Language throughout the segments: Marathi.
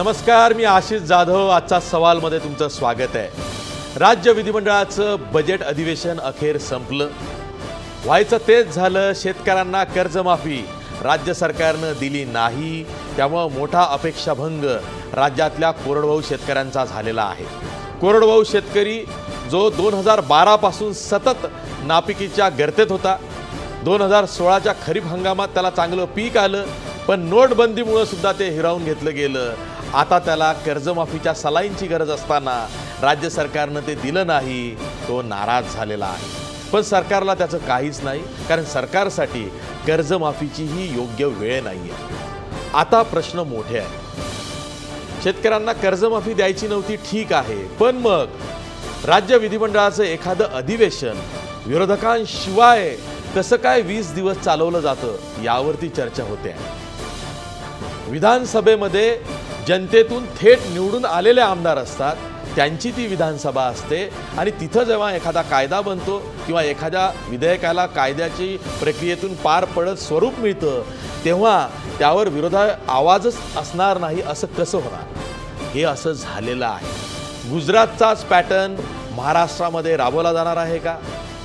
नमस्कार, मी आशिष जाधव. आजचा सवालमध्ये तुमचं स्वागत आहे. राज्य विधिमंडळाचं बजेट अधिवेशन अखेर संपलं. व्हायचं तेच झालं. शेतकऱ्यांना कर्जमाफी राज्य सरकारनं दिली नाही, त्यामुळे मोठा अपेक्षाभंग राज्यातल्या कोरडवाहू शेतकऱ्यांचा झालेला आहे. कोरडवाहू शेतकरी जो 2012 पासून सतत नापिकीच्या गर्तेत होता. 2016च्या खरीप हंगामात त्याला चांगलं पीक आलं, पण नोटबंदीमुळे सुद्धा ते हिरावून घेतलं गेलं. आता त्याला कर्जमाफीच्या सलाईंची गरज असताना राज्य सरकारनं ते दिलं नाही. तो नाराज झालेला आहे. पण सरकारला त्याचं काहीच नाही, कारण सरकारसाठी कर्जमाफीची ही योग्य वेळ नाही आहे. आता प्रश्न मोठे आहे. शेतकऱ्यांना कर्जमाफी द्यायची नव्हती, ठीक आहे, पण मग राज्य विधिमंडळाचं एखादं अधिवेशन विरोधकांशिवाय कसं काय 20 दिवस चालवलं जातं, यावरती चर्चा होते. विधानसभेमध्ये जनतेतून थेट निवडून आलेले आमदार असतात, त्यांची ती विधानसभा असते, आणि तिथं जेव्हा एखादा कायदा बनतो किंवा एखाद्या विधेयकाला कायद्याची प्रक्रियेतून पार पडत स्वरूप मिळतं, तेव्हा त्यावर विरोधात आवाजच असणार नाही असं कसं होणार? हे असं झालेलं आहे. गुजरातचाच पॅटर्न महाराष्ट्रामध्ये राबवला जाणार आहे का?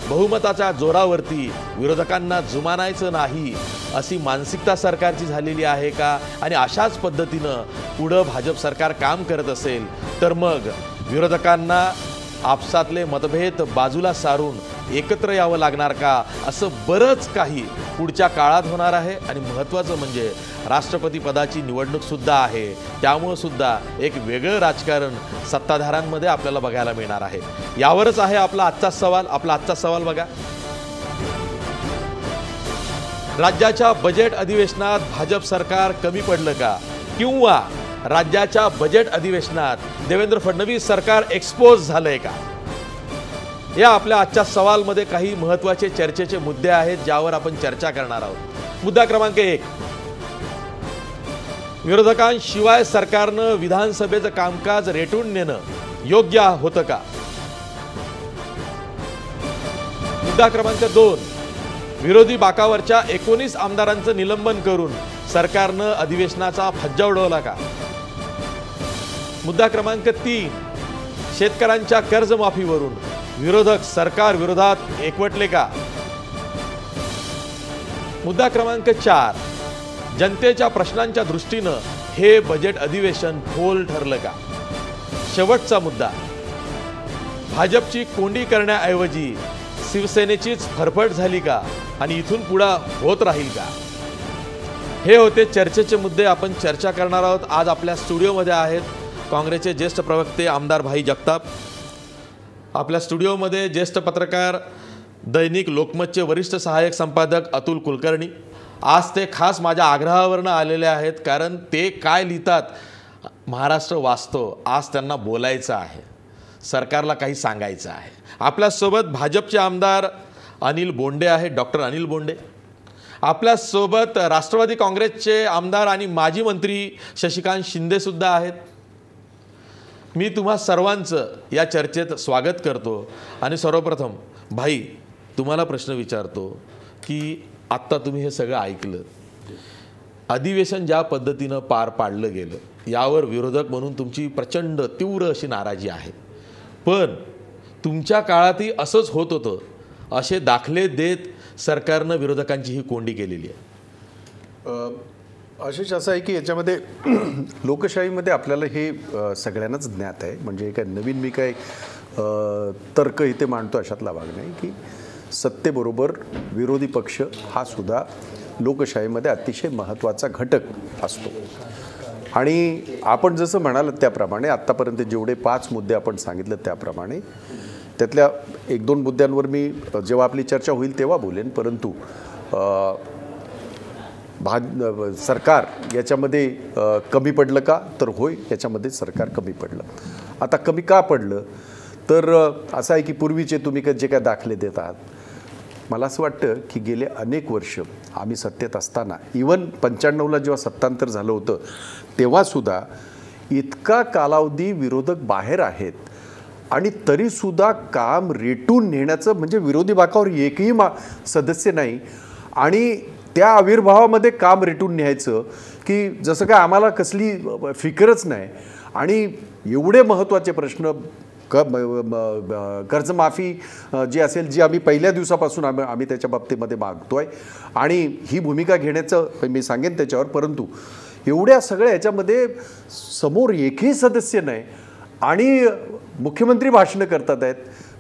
बहुमताच्या जोरावरती विरोधकांना जुमानायचं नाही अशी मानसिकता सरकारची झालेली आहे का? आणि अशाच पद्धतीनं पुढं भाजप सरकार काम करत असेल तर मग विरोधकांना आपसातले मतभेद बाजूला सारून एकत्र यावं लागणार का? असं बरंच काही पुढच्या काळात होणार आहे. आणि महत्त्वाचं म्हणजे राष्ट्रपती पदाची निवडणूक सुद्धा आहे, त्यामुळं सुद्धा एक वेगळं राजकारण सत्ताधाऱ्यांमध्ये आपल्याला बघायला मिळणार आहे. यावरच आहे आपला आजचा सवाल. आपला आजचा सवाल बघा. राज्याच्या बजेट अधिवेशनात भाजप सरकार कमी पडलं का? किंवा राज्याच्या बजेट अधिवेशनात देवेंद्र फडणवीस सरकार एक्सपोज झालंय का? या आपल्या आजच्या सवालमध्ये काही महत्त्वाचे चर्चेचे मुद्दे आहेत, ज्यावर आपण चर्चा करणार आहोत. मुद्दा क्रमांक 1, विरोधकांशिवाय सरकारनं विधानसभेचं कामकाज रेटून नेणं योग्य होतं का? मुद्दा क्रमांक 2, विरोधी बाकावरच्या 19 आमदारांचं निलंबन करून सरकारनं अधिवेशनाचा फज्जा उडवला का? मुद्दा क्रमांक 3, शेतकऱ्यांच्या कर्जमाफीवरून विरोधक सरकार विरोधात एकवटले का? मुद्दा क्रमांक 4, जनतेच्या प्रश्नांच्या दृष्टीनं हे बजेट अधिवेशन फोल ठरलं का? शेवटचा मुद्दा, भाजपची कोंडी करण्याऐवजी शिवसेनेचीच फरफट झाली का? आणि इथून पुढे होत राहील का? हे होते चर्चेचे मुद्दे. आपण चर्चा करणार आहोत. आज आपल्या स्टुडिओमध्ये आहेत काँग्रेसचे ज्येष्ठ प्रवक्ते आमदार भाई जगताप. आपल्या स्टुडिओमध्ये ज्येष्ठ पत्रकार, दैनिक लोकमतचे वरिष्ठ सहाय्यक संपादक अतुल कुलकर्णी. आज ते खास माझ्या आग्रहावरनं आलेले आहेत, कारण ते काय लिहितात महाराष्ट्र वाचतो. आज त्यांना बोलायचं आहे, सरकारला काही सांगायचं आहे. आपल्यासोबत भाजपचे आमदार अनिल बोंडे आहेत, डॉक्टर अनिल बोंडे. आपल्यासोबत राष्ट्रवादी काँग्रेसचे आमदार आणि माजी मंत्री शशिकांत शिंदेसुद्धा आहेत. मी तुम्हा सर्वांचं या चर्चेत स्वागत करतो. आणि सर्वप्रथम भाई, तुम्हाला प्रश्न विचारतो की आत्ता तुम्ही हे सगळं ऐकलं, अधिवेशन ज्या पद्धतीनं पार पाडलं गेलं, यावर विरोधक म्हणून तुमची प्रचंड तीव्र अशी नाराजी आहे. पण तुमच्या काळातही असंच होत होतं, असे दाखले देत सरकारनं विरोधकांची ही कोंडी केलेली आहे. आशिष, असं आहे की याच्यामध्ये लोकशाहीमध्ये आपल्याला हे सगळ्यांनाच ज्ञात आहे. म्हणजे काय नवीन मी काय तर्क इथे मांडतो अशातला भाग नाही, की सत्तेबरोबर विरोधी पक्ष हा सुद्धा लोकशाहीमध्ये अतिशय महत्त्वाचा घटक असतो. आणि आपण जसं म्हणाल त्याप्रमाणे आत्तापर्यंत जेवढे 5 मुद्दे आपण सांगितलं त्याप्रमाणे त्यातल्या 1-2 मुद्द्यांवर मी जेव्हा आपली चर्चा होईल तेव्हा बोलेन. परंतु सरकार याच्यामध्ये कमी पडलं का? तर होय, याच्यामध्ये सरकार कमी पडलं. आता कमी का पडलं? तर असं आहे की पूर्वीचे तुम्ही जे काय दाखले देत आहात, मला असं वाटतं की गेले अनेक वर्ष आम्ही सत्तेत असताना, इवन 95ला जेव्हा सत्तांतर झालं होतं तेव्हासुद्धा इतका कालावधी विरोधक बाहेर आहेत आणि तरीसुद्धा काम रेटून नेण्याचं, म्हणजे विरोधी बाकावर एकही सदस्य नाही आणि त्या आविर्भावामध्ये काम रेटून न्यायचं की जसं काय आम्हाला कसली फिकरच नाही आणि एवढे महत्त्वाचे प्रश्न कर्जमाफी जी असेल जी आम्ही पहिल्या दिवसापासून आम्ही त्याच्या बाबतीमध्ये मागतोय आणि ही भूमिका घेण्याचं मी सांगेन त्याच्यावर. परंतु एवढ्या सगळ्या ह्याच्यामध्ये समोर एकही सदस्य नाही आणि मुख्यमंत्री भाषणं करतात आहेत,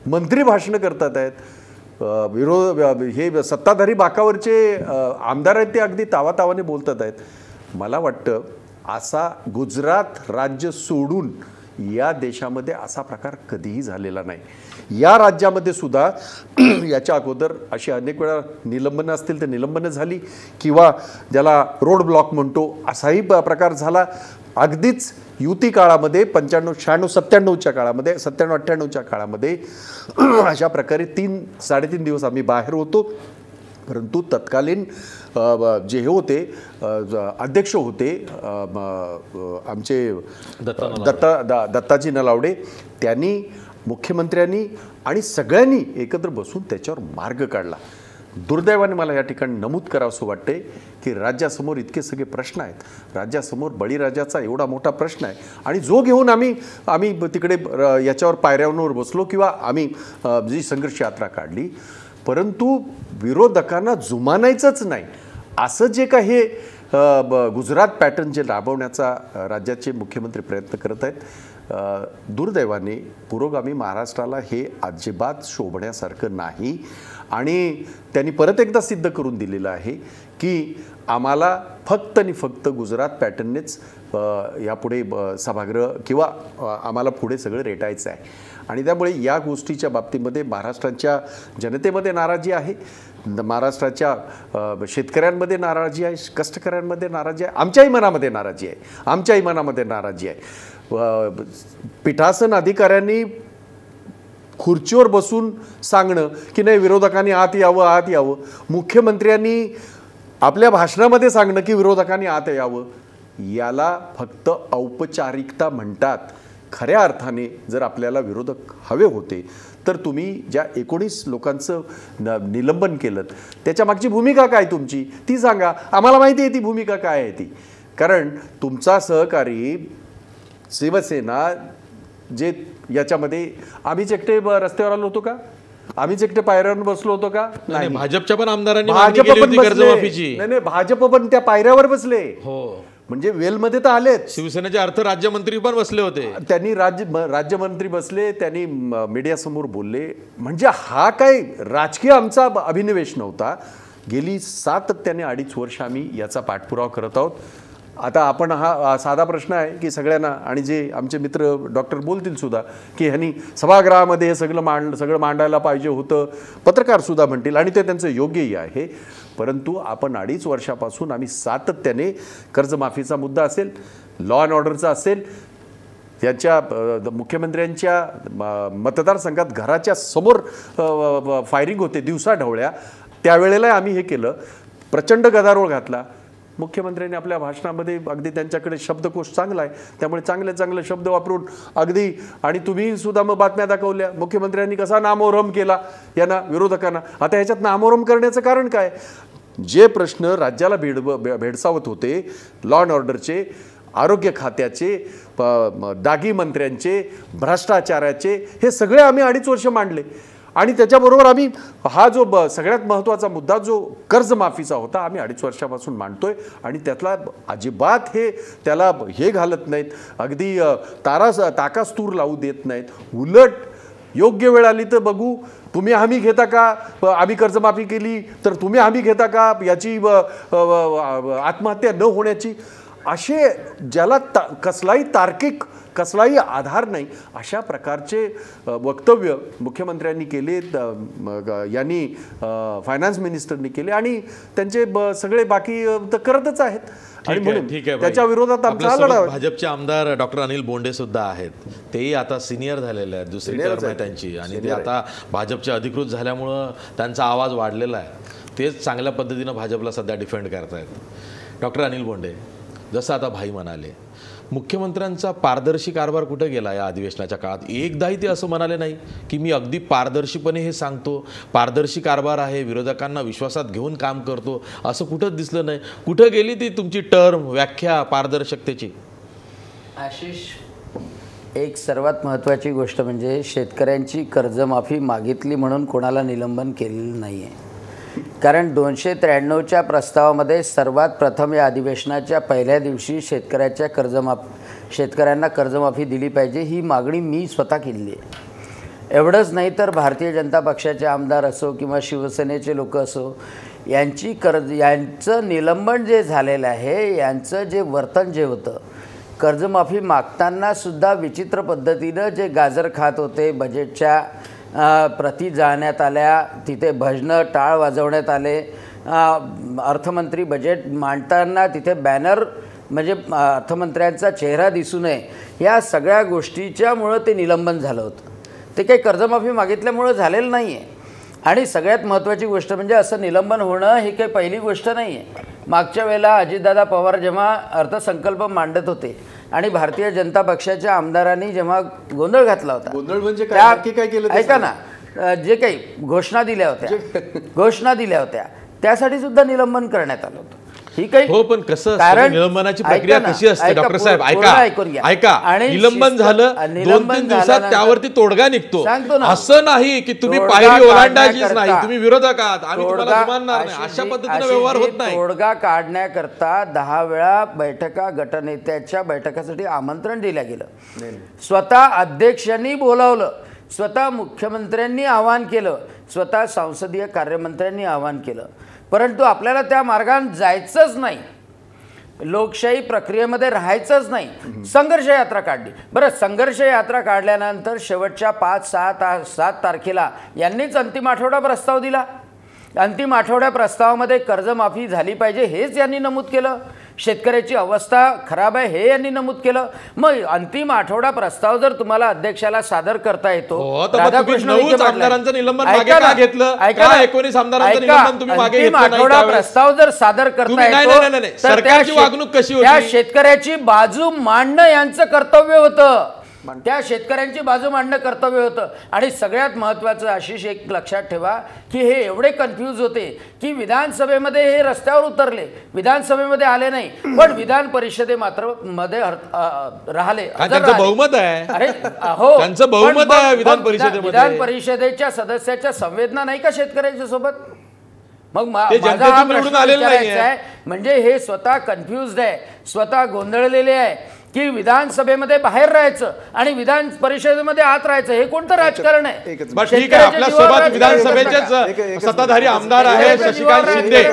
मंत्री भाषणं करतात आहेत, हे सत्ताधारी बाकावरचे आमदार आहेत ते अगदी तावातावाने बोलतात आहेत. मला वाटतं असा गुजरात राज्य सोडून या देशामध्ये असा प्रकार कधीही झालेला नाही. या राज्यामध्ये सुद्धा याच्या अगोदर अशी अनेक वेळा निलंबनं असतील तर निलंबनं झाली किंवा ज्याला रोड ब्लॉक म्हणतो असाही प्रकार झाला. अगदीच युती काळामध्ये 95-96-97च्या काळामध्ये 97-98च्या काळामध्ये अशा प्रकारे 3-3.5 दिवस आम्ही बाहेर होतो. परंतु तत्कालीन जे हे होते अध्यक्ष होते आमचे दत्ताजी नलावडे, त्यांनी मुख्यमंत्र्यांनी आणि सगळ्यांनी एकत्र बसून त्याच्यावर मार्ग काढला. दुर्दैवाने मला या ठिकाणी नमूद करावंसं वाटते की राज्यासमोर इतके सगळे प्रश्न आहेत, राज्यासमोर बळीराजाचा एवढा मोठा प्रश्न आहे आणि जो घेऊन आम्ही तिकडे याच्यावर पायऱ्यांवर बसलो किंवा आम्ही जी संघर्ष यात्रा काढली, परंतु विरोधकांना जुमानायचंच नाही असं जे काही गुजरात पॅटर्न जे राबवण्याचा राज्याचे मुख्यमंत्री प्रयत्न करत आहेत, दुर्दैवाने पुरोगामी महाराष्ट्राला हे अजिबात शोभण्यासारखं नाही. आणि त्यांनी परत एकदा सिद्ध करून दिलेलं आहे की आम्हाला फक्त आणि फक्त गुजरात पॅटर्ननेच यापुढे सभागृह किंवा आम्हाला पुढे सगळं रेटायचं आहे. आणि त्यामुळे या गोष्टीच्या बाबतीमध्ये महाराष्ट्राच्या जनतेमध्ये नाराजी आहे, महाराष्ट्राच्या शेतकऱ्यांमध्ये नाराजी आहे, कष्टकऱ्यांमध्ये नाराजी आहे, आमच्याही मनामध्ये नाराजी आहे. पीठासन अधिकाऱ्यांनी खुर्चीवर बसून सांगणं की नाही विरोधकांनी आत यावं, मुख्यमंत्र्यांनी आपल्या भाषणामध्ये सांगणं की विरोधकांनी आत यावं, याला फक्त औपचारिकता म्हणतात. खऱ्या अर्थाने जर आपल्याला विरोधक हवे होते तर तुम्ही ज्या 19 लोकांचं निलंबन केलं त्याच्या मागची भूमिका काय तुमची ती सांगा. आम्हाला माहिती आहे ती भूमिका काय आहे ती. कारण तुमचा सहकारी शिवसेना जे याच्यामध्ये आम्हीच एकटे रस्त्यावर आलो होतो का, आम्हीच एकटे पायऱ्यावर बसलो होतो का? नाही, भाजपच्या पण आमदारांनी कर्जमाफीची नाही, भाजप पण त्या पायऱ्यावर बसले. हो, म्हणजे वेलमध्ये तर आलेच. शिवसेनेचे अर्थ राज्यमंत्री पण बसले होते, त्यांनी राज्यमंत्री बसले, त्यांनी मीडियासमोर बोलले. म्हणजे हा काय राजकीय आमचा अभिनिवेश नव्हता. गेली सातत्याने 2.5 वर्ष आम्ही याचा पाठपुरावा करत आहोत. आता आपण हा साधा प्रश्न आहे की सगळ्यांना, आणि जे आमचे मित्र डॉक्टर बोलतील सुद्धा की ह्यांनी सभागृहामध्ये हे सगळं मांडायला पाहिजे होतं, पत्रकारसुद्धा म्हणतील आणि ते त्यांचं योग्यही आहे. परंतु आपण 2.5 वर्षापासून आम्ही सातत्याने कर्जमाफीचा मुद्दा असेल, लॉ अँड ऑर्डरचा असेल, त्याच्या मुख्यमंत्र्यांच्या मतदारसंघात घराच्या समोर फायरिंग होते दिवसाढवळ्या, त्यावेळेला आम्ही हे केलं, प्रचंड गदारोळ घातला. मुख्यमंत्र्यांनी आपल्या भाषणामध्ये अगदी त्यांच्याकडे शब्दकोश चांगला आहे, त्यामुळे चांगले शब्द वापरून अगदी, आणि तुम्ही सुद्धा मग बातम्या दाखवल्या मुख्यमंत्र्यांनी कसा नामोहरम केला यांना विरोधकांना. आता ह्याच्यात नामोहरम करण्याचं कारण काय? जे प्रश्न राज्याला भेडसावत होते, लॉ अँड ऑर्डरचे, आरोग्य खात्याचे, दागी मंत्र्यांचे, भ्रष्टाचाराचे, हे सगळे आम्ही 2.5 वर्ष मांडले. आणि त्याच्याबरोबर आम्ही हा जो सगळ्यात महत्त्वाचा मुद्दा जो कर्जमाफीचा होता आम्ही 2.5 वर्षापासून मांडतोय. आणि त्यातला अजिबात त्याला हे घालत नाहीत, अगदी ताकास्तूर लावू देत नाहीत. उलट योग्य वेळ आली तर बघू, तुम्ही हमी घेता का, आम्ही कर्जमाफी केली तर तुम्ही हमी घेता का याची, आत्महत्या न होण्याची, असे ज्याला कसलाही तार्किक कसलाही आधार नाही अशा प्रकारचे वक्तव्य मुख्यमंत्र्यांनी केले, यांनी फायनान्स मिनिस्टरनी केले आणि त्यांचे सगळे बाकी तर करतच आहेत. आणि म्हणून त्याच्या विरोधात आमचा लढा. भाजपचे आमदार डॉक्टर अनिल बोंडे सुद्धा आहेत, तेही आता सिनियर झालेले आहेत, दुसरी टर्म आहे त्यांची, आणि ते आता भाजपचे अधिकृत झाल्यामुळं त्यांचा आवाज वाढलेला आहे. तेच चांगल्या पद्धतीनं भाजपला सध्या डिफेंड करतायत. डॉक्टर अनिल बोंडे, जसं आता भाई म्हणाले, मुख्यमंत्र्यांचा पारदर्शी कारभार कुठे गेला या अधिवेशनाच्या काळात? एकदाही ते असं म्हणाले नाही की मी अगदी पारदर्शीपणे हे सांगतो, पारदर्शी कारभार आहे, विरोधकांना विश्वासात घेऊन काम करतो, असं कुठंच दिसलं नाही. कुठं गेली ती तुमची टर्म, व्याख्या पारदर्शकतेची? आशिष, एक सर्वात महत्त्वाची गोष्ट म्हणजे शेतकऱ्यांची कर्जमाफी मागितली म्हणून कोणाला निलंबन केलेलं नाही आहे. कारण 293च्या प्रस्तावामध्ये सर्वात प्रथम या अधिवेशनाच्या पहिल्या दिवशी शेतकऱ्यांना कर्जमाफी दिली पाहिजे ही मागणी मी स्वतः केली आहे. एवढंच नाही तर भारतीय जनता पक्षाचे आमदार असो किंवा शिवसेनेचे लोक असो, यांचं निलंबन जे झालेलं आहे, यांचं जे वर्तन जे होतं, कर्जमाफी मागताना सुद्धा विचित्र पद्धतीनं जे गाजर खात होते, बजेटच्या प्रती जाळण्यात आल्या, तिथे भजनं टाळ वाजवण्यात आले, अर्थमंत्री बजेट मांडताना तिथे बॅनर म्हणजे अर्थमंत्र्यांचा चेहरा दिसू नये, या सगळ्या गोष्टीच्यामुळं ते निलंबन झालं होतं. ते काही कर्जमाफी मागितल्यामुळं झालेलं नाही आहे. आणि सगळ्यात महत्त्वाची गोष्ट म्हणजे असं निलंबन होणं ही काही पहिली गोष्ट नाही आहे. मागच्या वेळेला अजितदादा पवार जेव्हा अर्थसंकल्प मांडत होते आणि भारतीय जनता पक्षाच्या आमदारांनी जेव्हा गोंधळ घातला होता, गोंधळ म्हणजे काय केलं ऐका ना, जे काही घोषणा दिल्या होत्या त्यासाठी सुद्धा निलंबन करण्यात आलं होतं. ही काही हो, पण कसं निलंबनाची प्रक्रिया कशी असते डॉक्टर साहेब? ऐका, निलंबन झालं 2-3 दिवसात त्यावरती तोडगा निघतो. असं नाही की तुम्ही पायरी ओलांडायचीच नाही, तुम्ही विरोधक आहात, आम्ही तुम्हाला जुमानणार नाही, अशा पद्धतीने व्यवहार होत नाही. तोडगा काढण्याकरता 10 वेळा बैठका, गटनेत्याच्या बैठकासाठी आमंत्रण दिलं गेलं. स्वतः अध्यक्षांनी बोलावलं, स्वतः मुख्यमंत्र्यांनी आवाहन केलं, स्वतः संसदीय कार्यमंत्र्यांनी आवाहन केलं, परंतु आपल्याला त्या मार्गाने जायचंच नाही, लोकशाही प्रक्रियेमध्ये राहायचंच नाही. संघर्ष यात्रा काढली. बरं, संघर्ष यात्रा काढल्यानंतर शेवटच्या 5-7 तारखेला यांनीच अंतिम आठवडा प्रस्ताव दिला. अंतिम आठवड्या प्रस्तावामध्ये कर्जमाफी झाली पाहिजे हेच यांनी नमूद केलं. शेतकऱ्याची अवस्था खराब आहे हे यांनी नमूद केलं. मग अंतिम आठवडा प्रस्ताव जर तुम्हाला अध्यक्षाला सादर करता येतो, आठवडा प्रस्ताव जर सादर करता येतो, सरकारची वागणूक कशी होती? त्या शेतकऱ्याची बाजू मांडणं यांचं कर्तव्य होतं, त्या शेतकऱ्यांची बाजू मांडणं कर्तव्य होतं. आणि सगळ्यात महत्त्वाचं आशिष एक लक्षात ठेवा की हे एवढे कन्फ्यूज होते की विधानसभेमध्ये हे रस्त्यावर उतरले, विधानसभेमध्ये आले नाही, पण विधान परिषदे मात्र मध्ये राहिले. त्यांचं बहुमत आहे. अरे हो, त्यांचं बहुमत आहे विधान परिषदेमध्ये. विधान परिषदेच्या सदस्याच्या संवेदना नाही का शेतकऱ्यांच्या सोबत? मग माझा हा प्रश्न विचारायचा आहे, म्हणजे हे स्वतः कन्फ्युज्ड आहे, स्वतः गोंधळलेले आहे की विधानसभेमध्ये बाहेर राहायचं आणि विधान परिषदेमध्ये आत राहायचं, हे कोणतं राजकारण आहे? ठीक आहे, आपल्या सोबत विधानसभेचे सत्ताधारी आमदार आहे शशिकांत शिंदे,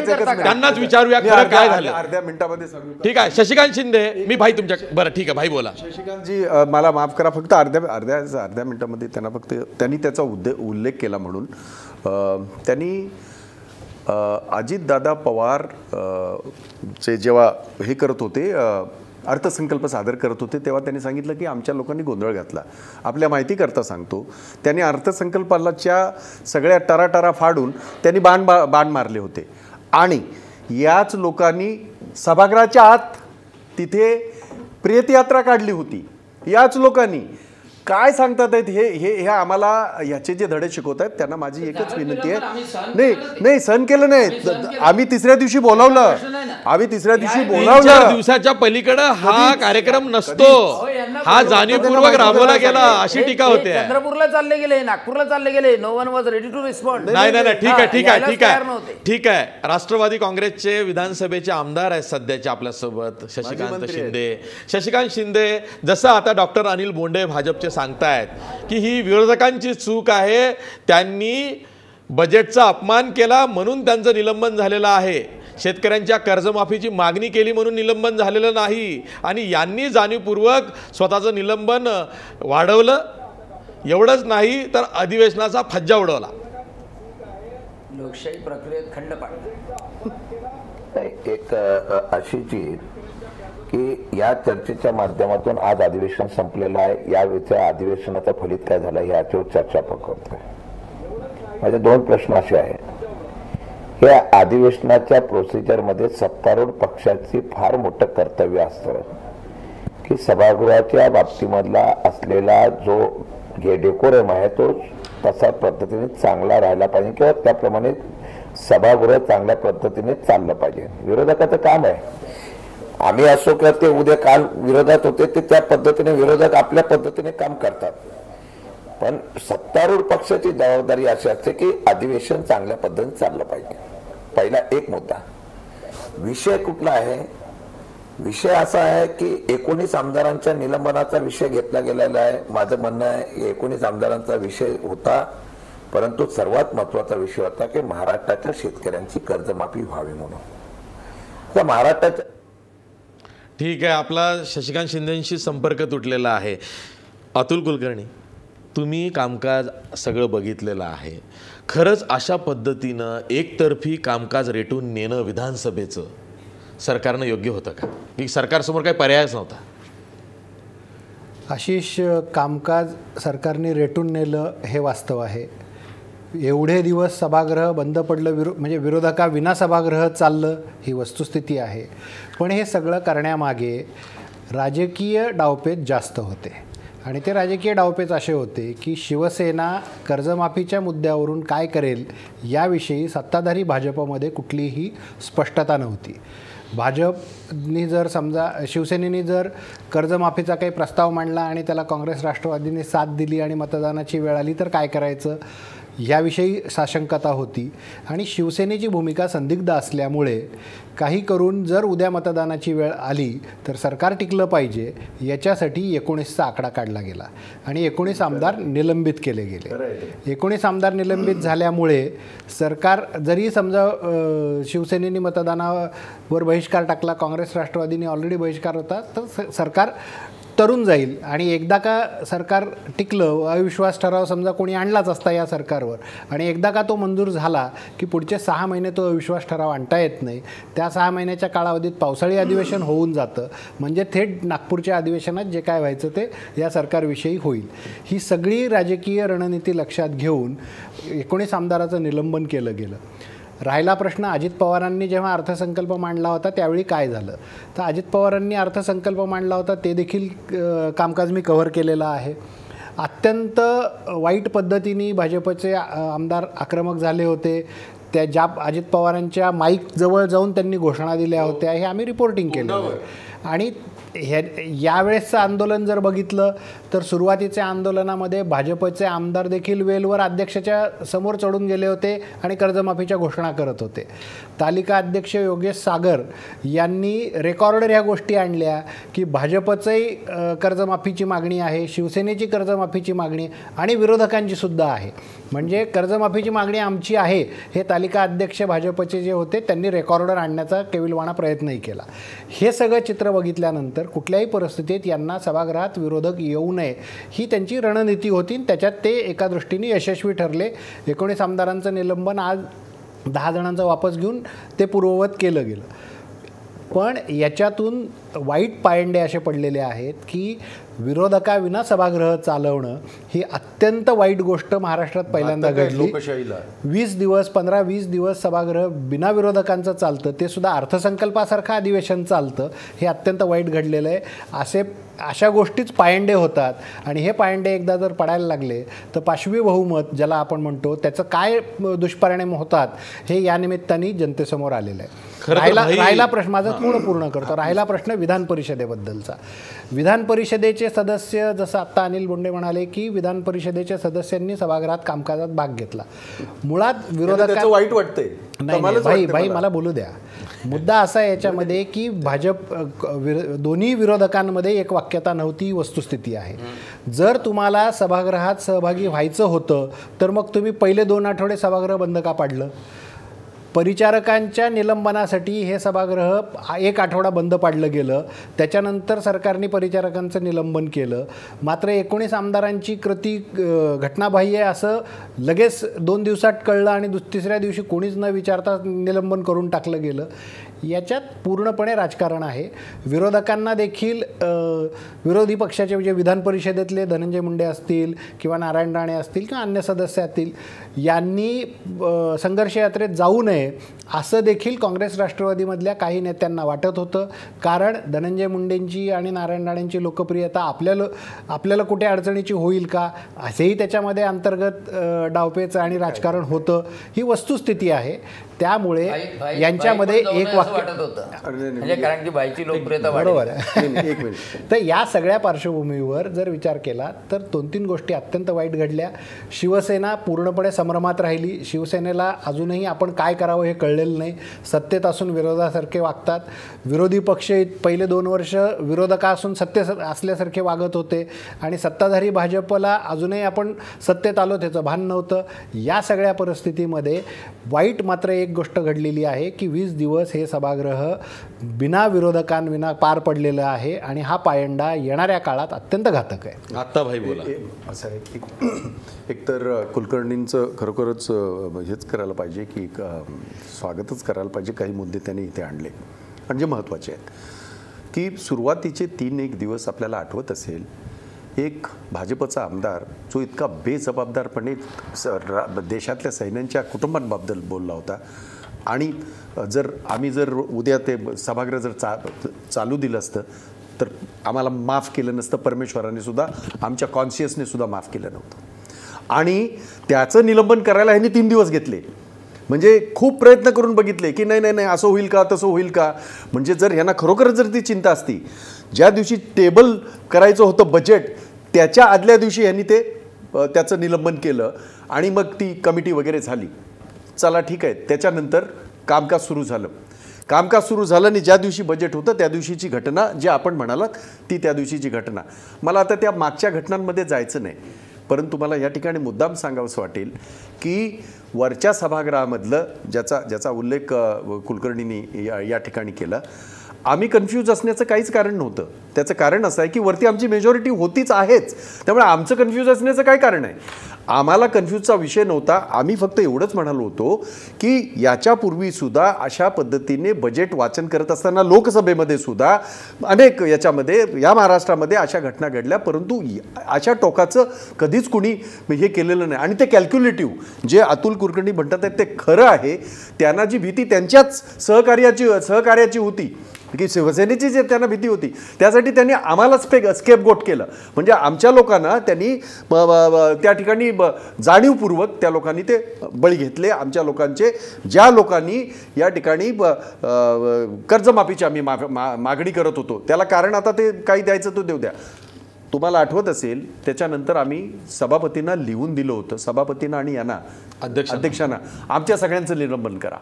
त्यांनाच विचारूया खरं काय झालं. अर्ध्या मिनिटामध्ये ठीक आहे, शशिकांत शिंदे, मी भाई तुमच्या बरं ठीक आहे भाई बोला. शशिकांतजी मला माफ करा, फक्त अर्ध्या मिनिटामध्ये त्यांनी त्याचा उल्लेख केला म्हणून त्यांनी अजितदादा पवार जे जेव्हा हे करत होते, अर्थसंकल्प सादर करत होते, तेव्हा त्यांनी सांगितलं की आमच्या लोकांनी गोंधळ घातला. आपल्या माहितीकरता सांगतो, त्यांनी अर्थसंकल्पाच्या सगळ्या टराटरा फाडून त्यांनी बाण मारले होते. आणि याच लोकांनी सभागृहाच्या आत तिथे प्रेतयात्रा काढली होती. याच लोकांनी काय सांगतात आहेत हे आम्हाला ह्याचे जे धडे शिकवत आहेत त्यांना माझी एकच विनंती आहे. नाही सहन केलं नाही, आम्ही तिसऱ्या दिवशी बोलावलं, दिवसाच्या पलीकडे हा कार्यक्रम नसतो, हा जाणीवपूर्वक राबवला गेला अशी टीका होते. चंद्रपूरला चालले गेले, नागपूरला चालले गेले, no one was ready to respond. नाही ठीक आहे. राष्ट्रवादी काँग्रेसचे विधानसभेचे आमदार आहेत सध्याचे आपल्यासोबत, शशिकांत शिंदे. जसं आता डॉक्टर अनिल बोंडे भाजपचे सांगतायत की ही विरोधकांची चूक आहे, त्यांनी बजेटचा अपमान केला म्हणून त्यांचं निलंबन झालेलं आहे, शेतकऱ्यांच्या कर्जमाफीची मागणी केली म्हणून निलंबन झालेलं नाही, आणि यांनी जाणीवपूर्वक स्वतःचं निलंबन वाढवलं. एवढंच नाही तर अधिवेशनाचा फज्जा उडवला, लोकशाही प्रक्रियेत खंड पाडला. एक अशी चीज की या चर्चेच्या माध्यमातून आज अधिवेशन संपलेलं आहे, यावेळच्या अधिवेशनाचं फलित काय झालं याच्यावर चर्चा आपण करतोय. माझे 2 प्रश्न असे आहेत. या अधिवेशनाच्या प्रोसिजरमध्ये सत्तारूढ पक्षाची फार मोठं कर्तव्य असतं की सभागृहाच्या बाबतीमधला असलेला जो डेकोरम आहे तो तसा पद्धतीने चांगला राहिला पाहिजे किंवा त्याप्रमाणे सभागृह चांगल्या पद्धतीने चाललं पाहिजे. विरोधकाचं काम आहे, आम्ही असो किंवा ते उद्या काल विरोधात होते ते त्या पद्धतीने विरोधक आपल्या पद्धतीने काम करतात. पण सत्तारूढ पक्षाची जबाबदारी अशी असते की अधिवेशन चांगल्या पद्धतीने चाललं पाहिजे. पहिला एक मुद्दा. विषय कुठला आहे? विषय असा आहे की 19 आमदारांच्या निलंबनाचा विषय घेतला गेलेला आहे. माझं म्हणणं आहे 19 आमदारांचा विषय होता, परंतु सर्वात महत्वाचा विषय होता की महाराष्ट्राच्या शेतकऱ्यांची कर्जमाफी व्हावी म्हणून. तर महाराष्ट्राच्या ठीक आहे, आपला शशिकांत शिंदेंशी संपर्क तुटलेला आहे. अतुल कुलकर्णी, तुम्ही कामकाज सगळं बघितलेलं आहे. खरंच अशा पद्धतीनं एकतर्फी कामकाज रेटून नेणं विधानसभेचं सरकारनं योग्य होतं का, की सरकारसमोर काही पर्यायच नव्हता? आशिष, कामकाज सरकारने रेटून नेलं हे वास्तव आहे. एवढे दिवस सभागृह बंद पडलं, म्हणजे विरोधकाविना सभागृह चाललं, ही वस्तुस्थिती आहे. पण हे सगळं करण्यामागे राजकीय डावपेच जास्त होते. आणि ते राजकीय डावपेच असे होते की शिवसेना कर्जमाफीच्या मुद्द्यावरून काय करेल याविषयी सत्ताधारी भाजपमध्ये कुठलीही स्पष्टता नव्हती. भाजपनी जर समजा शिवसेनेने जर कर्जमाफीचा काही प्रस्ताव मांडला आणि त्याला काँग्रेस राष्ट्रवादीने साथ दिली आणि मतदानाची वेळ आली तर काय करायचं याविषयी साशंकता होती. आणि शिवसेनेची भूमिका संदिग्ध असल्यामुळे काही करून जर उद्या मतदानाची वेळ आली तर सरकार टिकलं पाहिजे याच्यासाठी 19चा आकडा काढला गेला आणि 19 आमदार निलंबित केले गेले. 19 आमदार निलंबित झाल्यामुळे सरकार जरी समजा शिवसेनेने मतदानावर बहिष्कार टाकला, काँग्रेस राष्ट्रवादीने ऑलरेडी बहिष्कार होता, तर सरकार तरुण जाईल. आणि एकदा का सरकार टिकलं, अविश्वास ठराव समजा कोणी आणलाच असता या सरकारवर आणि एकदा का तो मंजूर झाला की पुढचे 6 महिने तो अविश्वास ठराव आणता येत नाही. त्या 6 महिन्याच्या कालावधीत पावसाळी अधिवेशन होऊन जातं, म्हणजे थेट नागपूरच्या अधिवेशनात जे काय व्हायचं ते या सरकारविषयी होईल. ही सगळी राजकीय रणनीती लक्षात घेऊन 19 आमदाराचं निलंबन केलं गेलं. राहिला प्रश्न अजित पवारांनी जेव्हा अर्थसंकल्प मांडला होता त्यावेळी काय झालं. तर अजित पवारांनी अर्थसंकल्प मांडला होता ते देखील कामकाज मी कव्हर केलेलं आहे. अत्यंत वाईट पद्धतीने भाजपचे आमदार आक्रमक झाले होते. त्या ज्या अजित पवारांच्या माईक जवळ जाऊन त्यांनी घोषणा दिल्या होत्या हे आम्ही रिपोर्टिंग केलं. आणि यावेळेसचं आंदोलन जर बघितलं तर सुरुवातीच्या आंदोलनामध्ये भाजपचे आमदार देखील वेलवर अध्यक्षाच्या समोर चढून गेले होते आणि कर्जमाफीच्या घोषणा करत होते. तालिका अध्यक्ष योगेश सागर यांनी रेकॉर्डर ह्या गोष्टी आणल्या की भाजपचंही कर्जमाफीची मागणी आहे, शिवसेनेची कर्जमाफीची मागणी आणि विरोधकांची सुद्धा आहे. म्हणजे कर्जमाफीची मागणी आमची आहे हे तालिका अध्यक्ष भाजपचे जे होते त्यांनी रेकॉर्डर आणण्याचा केविलवाणा प्रयत्नही केला. हे सगळं चित्र बघितल्यानंतर कुठल्याही परिस्थितीत यांना सभागृहात विरोधक येऊ नये ही त्यांची रणनीती होती. त्याच्यात ते एका दृष्टीने यशस्वी ठरले. 19 आमदारांचं निलंबन आज 10 जणांचा वापस घेऊन ते पूर्ववत केलं गेलं. पण याच्यातून वाईट पायंडे असे पडलेले आहेत की विरोधकाविना सभागृह चालवणं ही अत्यंत वाईट गोष्ट महाराष्ट्रात पहिल्यांदा घडली. 15-20 दिवस सभागृह बिना विरोधकांचं चालतं, ते सुद्धा अर्थसंकल्पासारखं अधिवेशन चालतं, हे अत्यंत वाईट घडलेलं आहे. अशा गोष्टीच पायंडे होतात आणि हे पायंडे एकदा जर पडायला लागले तर पाशवी बहुमत ज्याला आपण म्हणतो त्याचं काय दुष्परिणाम होतात हे या निमित्ताने जनतेसमोर आलेलं आहे. राहिला प्रश्न माझा पूर्ण करतो. राहिला प्रश्न विधान परिषदेबद्दलचा. विधान परिषदेचे सदस्य, जसं आत्ता अनिल बोंडे म्हणाले की विधान परिषदेच्या सदस्यांनी सभागृहात कामकाजात भाग घेतला. मुळात विरोधकांना वाईट वाटतंय. नाही भाई मला बोलू द्या. मुद्दा असा आहे याच्यामध्ये की भाजप दोन्ही विरोधकांमध्ये एक वाक्यता नव्हती, वस्तुस्थिती आहे. जर तुम्हाला सभागृहात सहभागी व्हायचं होतं तर मग तुम्ही पहिले 2 आठवडे सभागृह बंद का पाडलं? परिचारकांच्या निलंबनासाठी हे सभागृह 1 आठवडा बंद पाडलं गेलं. त्याच्यानंतर सरकारने परिचारकांचं निलंबन केलं. मात्र 19 आमदारांची कृती घटनाबाह्य असं लगेच 2 दिवसात कळलं आणि 3ऱ्या दिवशी कोणीच न विचारता निलंबन करून टाकलं गेलं. याच्यात पूर्णपणे राजकारण आहे. विरोधकांना देखील विरोधी पक्षाचे म्हणजे विधान परिषदेतले धनंजय मुंडे असतील किंवा नारायण राणे असतील किंवा अन्य सदस्य असतील यांनी संघर्ष यात्रेत जाऊ नये असं देखील काँग्रेस राष्ट्रवादीमधल्या काही नेत्यांना वाटत होतं. कारण धनंजय मुंडेंची आणि नारायण राणेंची लोकप्रियता आपल्याला कुठे अडचणीची होईल का असेही त्याच्यामध्ये अंतर्गत डावपेच आणि राजकारण होतं. ही वस्तुस्थिती आहे. त्यामुळे यांच्यामध्ये एक वाटत होतं म्हणजे कारण की बाईची लोकप्रियता बरोबर आहे. एक मिनिट. तर या सगळ्या पार्श्वभूमीवर जर विचार केला तर 2-3 गोष्टी अत्यंत वाईट घडल्या. शिवसेना पूर्णपणे संभ्रमात राहिली. शिवसेनेला अजूनही आपण काय करावं हे कळलेलं नाही. सत्तेत असून विरोधासारखे वागतात. विरोधी पक्ष पहिले 2 वर्ष विरोधका असून सत्तेत असल्यासारखे वागत होते आणि सत्ताधारी भाजपला अजूनही आपण सत्तेत आलो त्याचं भान नव्हतं. या सगळ्या परिस्थितीमध्ये वाईट मात्र एक गोष्ट घडलेली आहे की 20 दिवस हे सभागृह बिना विरोधकांविना पार पडलेलं आहे आणि हा पायंडा येणाऱ्या काळात अत्यंत घातक आहे. आत्ता भाई बोला. असं आहे एक तर कुलकर्णींचं खरोखरच हेच करायला पाहिजे की स्वागतच करायला पाहिजे. काही मुद्दे त्यांनी इथे आणले आणि जे महत्त्वाचे आहेत की सुरुवातीचे 3-1 दिवस आपल्याला आठवत असेल एक भाजपचा आमदार जो इतका बेजबाबदारपणे देशातल्या सैन्यांच्या कुटुंबांबद्दल बोलला होता आणि आम्ही जर उद्या ते सभागृह जर चालू दिलं असतं तर आम्हाला माफ केलं नसतं. परमेश्वराने सुद्धा आमच्या कॉन्शियसने सुद्धा माफ केलं नव्हतं आणि त्याचं निलंबन करायला ह्यांनी 3 दिवस घेतले. म्हणजे खूप प्रयत्न करून बघितले की नाही असं होईल का तसं होईल का. म्हणजे जर ह्यांना खरोखरच जर ती चिंता असती ज्या दिवशी टेबल करायचं होतं बजेट त्याच्या आदल्या दिवशी यांनी त्याचं निलंबन केलं आणि मग ती कमिटी वगैरे झाली. चला ठीक आहे. त्याच्यानंतर कामकाज सुरू झालं आणि ज्या दिवशी बजेट होतं त्या दिवशीची घटना जे आपण म्हणालात ती त्या दिवशीची घटना. मला आता त्या मागच्या घटनांमध्ये जायचं नाही परंतु मला या ठिकाणी मुद्दाम सांगावंसं वाटेल की वरच्या सभागृहामधलं ज्याचा उल्लेख कुलकर्णींनी या ठिकाणी केला आम्ही कन्फ्यूज असण्याचं काहीच कारण नव्हतं. त्याचं कारण असं आहे की वरती आमची मेजॉरिटी होतीच आहेच त्यामुळे आमचं कन्फ्यूज असण्याचं काय कारण आहे. आम्हाला कन्फ्यूजचा विषय नव्हता. आम्ही फक्त एवढंच म्हणालो होतो की याच्यापूर्वीसुद्धा अशा पद्धतीने बजेट वाचन करत असताना लोकसभेमध्ये सुद्धा अनेक याच्यामध्ये या महाराष्ट्रामध्ये अशा घटना घडल्या परंतु अशा टोकाचं कधीच कुणी हे केलेलं नाही. आणि ते कॅल्क्युलेटिव्ह जे अतुल कुलकर्णी म्हणतात ते खरं आहे. त्यांना जी भीती त्यांच्याच सहकार्याची होती की शिवसेनेची जे त्यांना भीती होती त्यासाठी त्यांनी आम्हाला स्केपगोट केलं. म्हणजे आमच्या लोकांना त्यांनी त्या ठिकाणी जाणीवपूर्वक त्या लोकांनी ते बळी घेतले. आमच्या लोकांचे ज्या लोकांनी या ठिकाणी कर्जमाफीची आम्ही मागणी करत होतो त्याला कारण आता ते काही द्यायचं तो देऊ द्या. तुम्हाला आठवत असेल त्याच्यानंतर आम्ही सभापतींना लिहून दिलं होतं सभापतींना आणि यांना अध्यक्षांना आमच्या सगळ्यांचं निलंबन करा.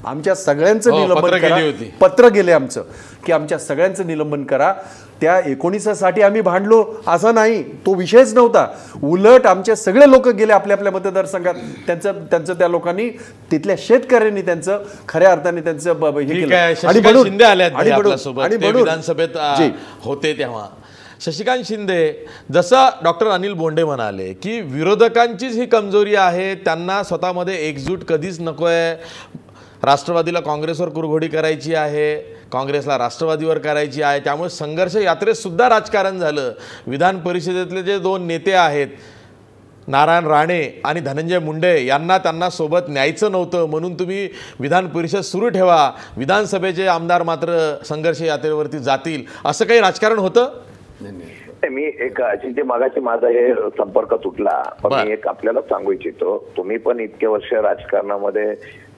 आमच्या सगळ्यांचं निलंबन करा. पत्र गेले आमचं की आमच्या सगळ्यांचं निलंबन करा. त्या 19साठी आम्ही भांडलो असं नाही तो विषयच नव्हता. उलट आमचे सगळे लोक गेले आपल्या मतदारसंघात त्यांचं त्या लोकांनी तिथल्या शेतकऱ्यांनी त्यांचं खऱ्या अर्थाने त्यांचं हे केलं. आणि विधानसभेत होते तेव्हा शशिकांत शिंदे जसं डॉक्टर अनिल बोंडे म्हणाले की विरोधकांचीच ही कमजोरी आहे. त्यांना स्वतःमध्ये एकजूट कधीच नको आहे. राष्ट्रवादीला काँग्रेसवर कुरघोडी करायची आहे. काँग्रेसला राष्ट्रवादीवर करायची आहे. त्यामुळे संघर्ष यात्रेत सुद्धा राजकारण झालं. विधान परिषदेतले जे 2 नेते आहेत नारायण राणे आणि धनंजय मुंडे यांना त्यांना सोबत न्यायचं नव्हतं म्हणून तुम्ही विधान परिषद सुरू ठेवा. विधानसभेचे आमदार मात्र संघर्ष यात्रेवरती जातील असं काही राजकारण होतं. मी एक अशी मागाशी माझा हे संपर्क तुटला पण मी एक आपल्याला सांगू इच्छितो. तुम्ही पण इतके वर्ष राजकारणामध्ये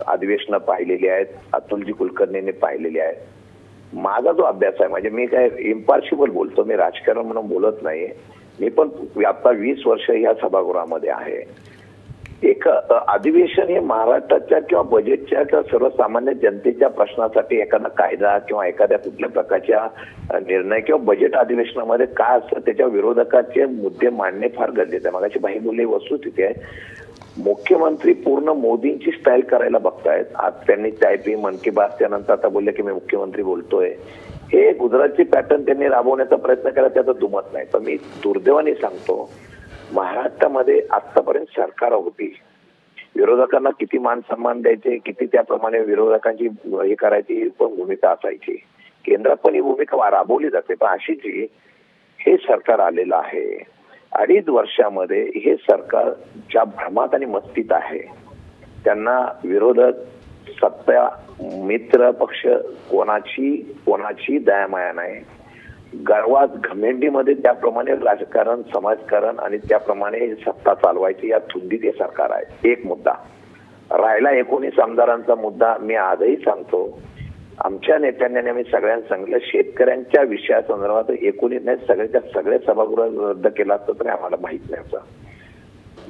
अधिवेशनं पाहिलेली आहेत. अतुलजी कुलकर्णींनी पाहिलेली आहेत. माझा जो अभ्यास आहे म्हणजे मी काय इम्पार्शिबल बोलतो. मी राजकारण म्हणून बोलत नाही. मी पण आता 20 वर्ष या सभागृहामध्ये आहे. एक अधिवेशन हे महाराष्ट्राच्या किंवा बजेटच्या किंवा सर्वसामान्य जनतेच्या प्रश्नासाठी एखादा कायदा किंवा एखाद्या कुठल्या प्रकारच्या निर्णय किंवा बजेट अधिवेशनामध्ये काय असतं त्याच्या विरोधकाचे मुद्दे मांडणे फार गरजेचं आहे. मगाशी भाई बोलले वस्तुस्थिती आहे. मुख्यमंत्री पूर्ण मोदींची स्टाईल करायला बघतायत. आज त्यांनी चाय पी मन की बात त्यानंतर आता बोलले की मी मुख्यमंत्री बोलतोय. हे गुजरातची पॅटर्न त्यांनी राबवण्याचा प्रयत्न केला त्याचं दुमत नाही. पण मी दुर्दैवाने सांगतो महाराष्ट्रामध्ये आतापर्यंत सरकार होती विरोधकांना किती मान सन्मान द्यायचे, किती त्याप्रमाणे विरोधकांची हे करायची पण भूमिका असायची. केंद्रात पण ही भूमिका राबवली जाते. पण अशी जी हे सरकार आलेलं आहे 2.5 वर्षामध्ये, हे सरकार ज्या भ्रमात आणि मस्तीत आहे, त्यांना विरोधक, सत्ता, मित्र पक्ष कोणाची दयामाया नाही. गर्वात घमेंडीमध्ये त्याप्रमाणे राजकारण, समाजकारण आणि त्याप्रमाणे सत्ता चालवायची या धुंदीत हे सरकार आहे. एक मुद्दा राहिला 19 आमदारांचा मुद्दा. मी आजही सांगतो, आमच्या नेत्यांनी आम्ही सगळ्यांना सांगितलं, शेतकऱ्यांच्या विषयासंदर्भात 19 नाही सगळे सभागृह रद्द केला असतं तरी आम्हाला माहित नाही होतं.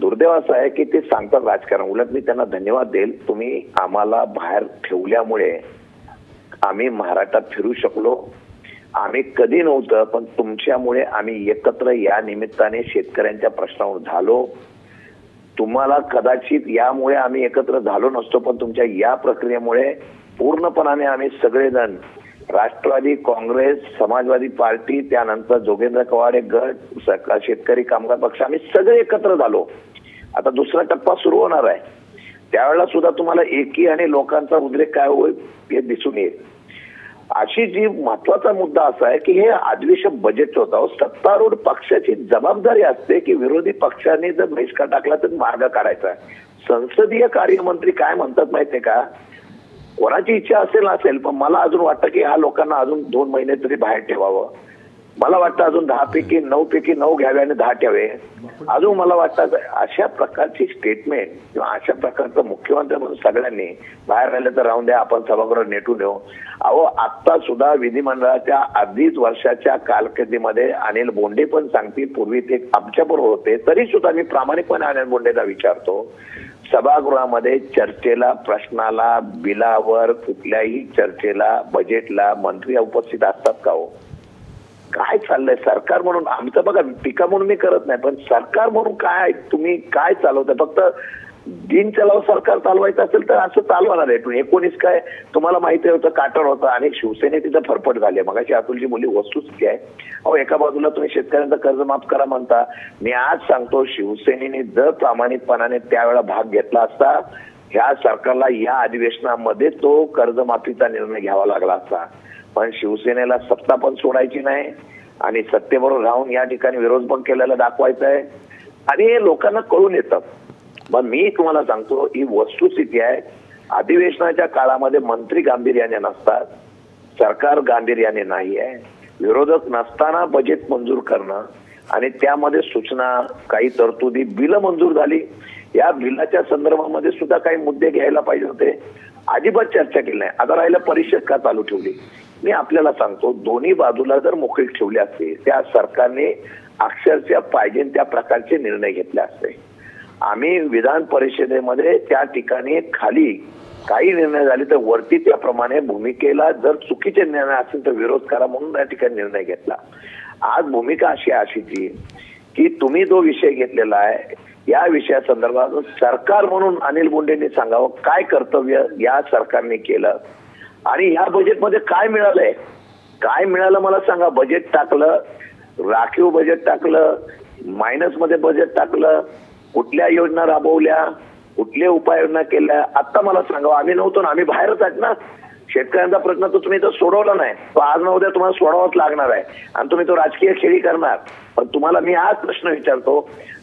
दुर्दैव असं आहे की ते सांगतात राजकारण. उलट मी त्यांना धन्यवाद देईल, तुम्ही आम्हाला बाहेर ठेवल्यामुळे आम्ही महाराष्ट्रात फिरू शकलो. आम्ही कधी नव्हतं, पण तुमच्यामुळे आम्ही एकत्र या निमित्ताने शेतकऱ्यांच्या प्रश्नावर झालो. तुम्हाला कदाचित यामुळे आम्ही एकत्र झालो नसतो, पण तुमच्या या प्रक्रियेमुळे पूर्णपणाने आम्ही सगळेजण, राष्ट्रवादी काँग्रेस, समाजवादी पार्टी, त्यानंतर जोगेंद्र कवाडे गट, शेतकरी कामगार पक्ष, आम्ही सगळे एकत्र झालो. आता दुसरा टप्पा सुरू होणार आहे. त्यावेळेला सुद्धा तुम्हाला एकी आणि लोकांचा उद्रेक काय होईल हे दिसून येईल. अशी जी महत्वाचा मुद्दा असा आहे की हे अधिवेशन बजेट होतं. सत्तारूढ पक्षाची जबाबदारी असते की विरोधी पक्षाने जर बहिष्कार टाकला तर मार्ग काढायचा आहे. संसदीय कार्यमंत्री काय म्हणतात माहितीये का, कोणाची इच्छा असेल पण मला अजून वाटतं की ह्या लोकांना अजून 2 महिने तरी बाहेर ठेवावं. मला वाटतं अजून 10 पैकी 9 घ्यावे आणि 10 ठेवे. अजून मला वाटतं अशा प्रकारची स्टेटमेंट किंवा अशा प्रकारचं मुख्यमंत्री म्हणून सगळ्यांनी बाहेर राहिलं तर राहून द्या, आपण सभागृह नेटून येऊ. अहो, आता सुद्धा विधिमंडळाच्या 2.5 वर्षाच्या कालखंडीमध्ये अनिल बोंडे पण सांगतील, पूर्वी ते आमच्याबरोबर होते, तरी सुद्धा मी प्रामाणिकपणे अनिल बोंडेला विचारतो, सभागृहामध्ये चर्चेला, प्रश्नाला, बिलावर, कुठल्याही चर्चेला, बजेटला मंत्री उपस्थित असतात का हो? काय चाललंय सरकार म्हणून? आमचं बघा, टीका म्हणून मी करत नाही, पण सरकार म्हणून काय तुम्ही काय चालवताय? फक्त दिन चलाव सरकार चालवायचं असेल तर असं चालवणार आहे. 19 काय तुम्हाला माहिती होतं, काटर होतं, अनेक शिवसेने तिथं फरफट झाली. मगाशी अतुलजी बोलली, वस्तुस्थिती आहे. अहो, एका बाजूला तुम्ही शेतकऱ्यांचं कर्ज माफ करा म्हणता. मी आज सांगतो, शिवसेनेने जर प्रामाणिकपणाने त्यावेळेला भाग घेतला असता, ह्या सरकारला या अधिवेशनामध्ये तो कर्जमाफीचा निर्णय घ्यावा लागला असता. पण शिवसेनेला सत्ता पण सोडायची नाही आणि सत्तेबरोबर राहून या ठिकाणी विरोध पण केलेला दाखवायचा आहे आणि हे लोकांना कळून येतं. पण मी तुम्हाला सांगतो, ही वस्तुस्थिती आहे. अधिवेशनाच्या काळामध्ये मंत्री गांभीर्याने नसतात, सरकार गांभीर्याने नाही आहे. विरोधक नसताना बजेट मंजूर करणं आणि त्यामध्ये सूचना, काही तरतुदी, बिलं मंजूर झाली. या बिलाच्या संदर्भामध्ये सुद्धा काही मुद्दे घ्यायला पाहिजे होते, अजिबात चर्चा केली नाही. आता राहिलं परिषद का चालू ठेवली. मी आपल्याला सांगतो, दोन्ही बाजूला जर मोकळीक ठेवली असते, त्या सरकारने अक्षरशः पाहिजे त्या प्रकारचे निर्णय घेतले असते. आम्ही विधान परिषदेमध्ये त्या ठिकाणी खाली काही निर्णय झाले तर वरती त्याप्रमाणे भूमिकेला जर चुकीचे निर्णय असतील तर विरोध करा म्हणून त्या ठिकाणी निर्णय घेतला. आज भूमिका अशी अशीची की तुम्ही जो विषय घेतलेला आहे या विषयासंदर्भात सरकार म्हणून अनिल बोंडेंनी सांगावं काय कर्तव्य या सरकारने केलं आणि या बजेटमध्ये काय मिळालंय. काय मिळालं मला सांगा. बजेट टाकलं, राखीव बजेट टाकलं, मायनस मध्ये बजेट टाकलं, कुठल्या योजना राबवल्या, कुठल्या उपाययोजना केल्या, आता मला सांगा. आम्ही नव्हतो ना, आम्ही बाहेरच आहेत ना. शेतकऱ्यांचा प्रश्न तो तुम्ही तर सोडवला नाही, तो आज न उद्या तुम्हाला सोडावाच लागणार आहे आणि तुम्ही तो राजकीय खेळी करणार. पण तुम्हाला मी आज प्रश्न विचारतो,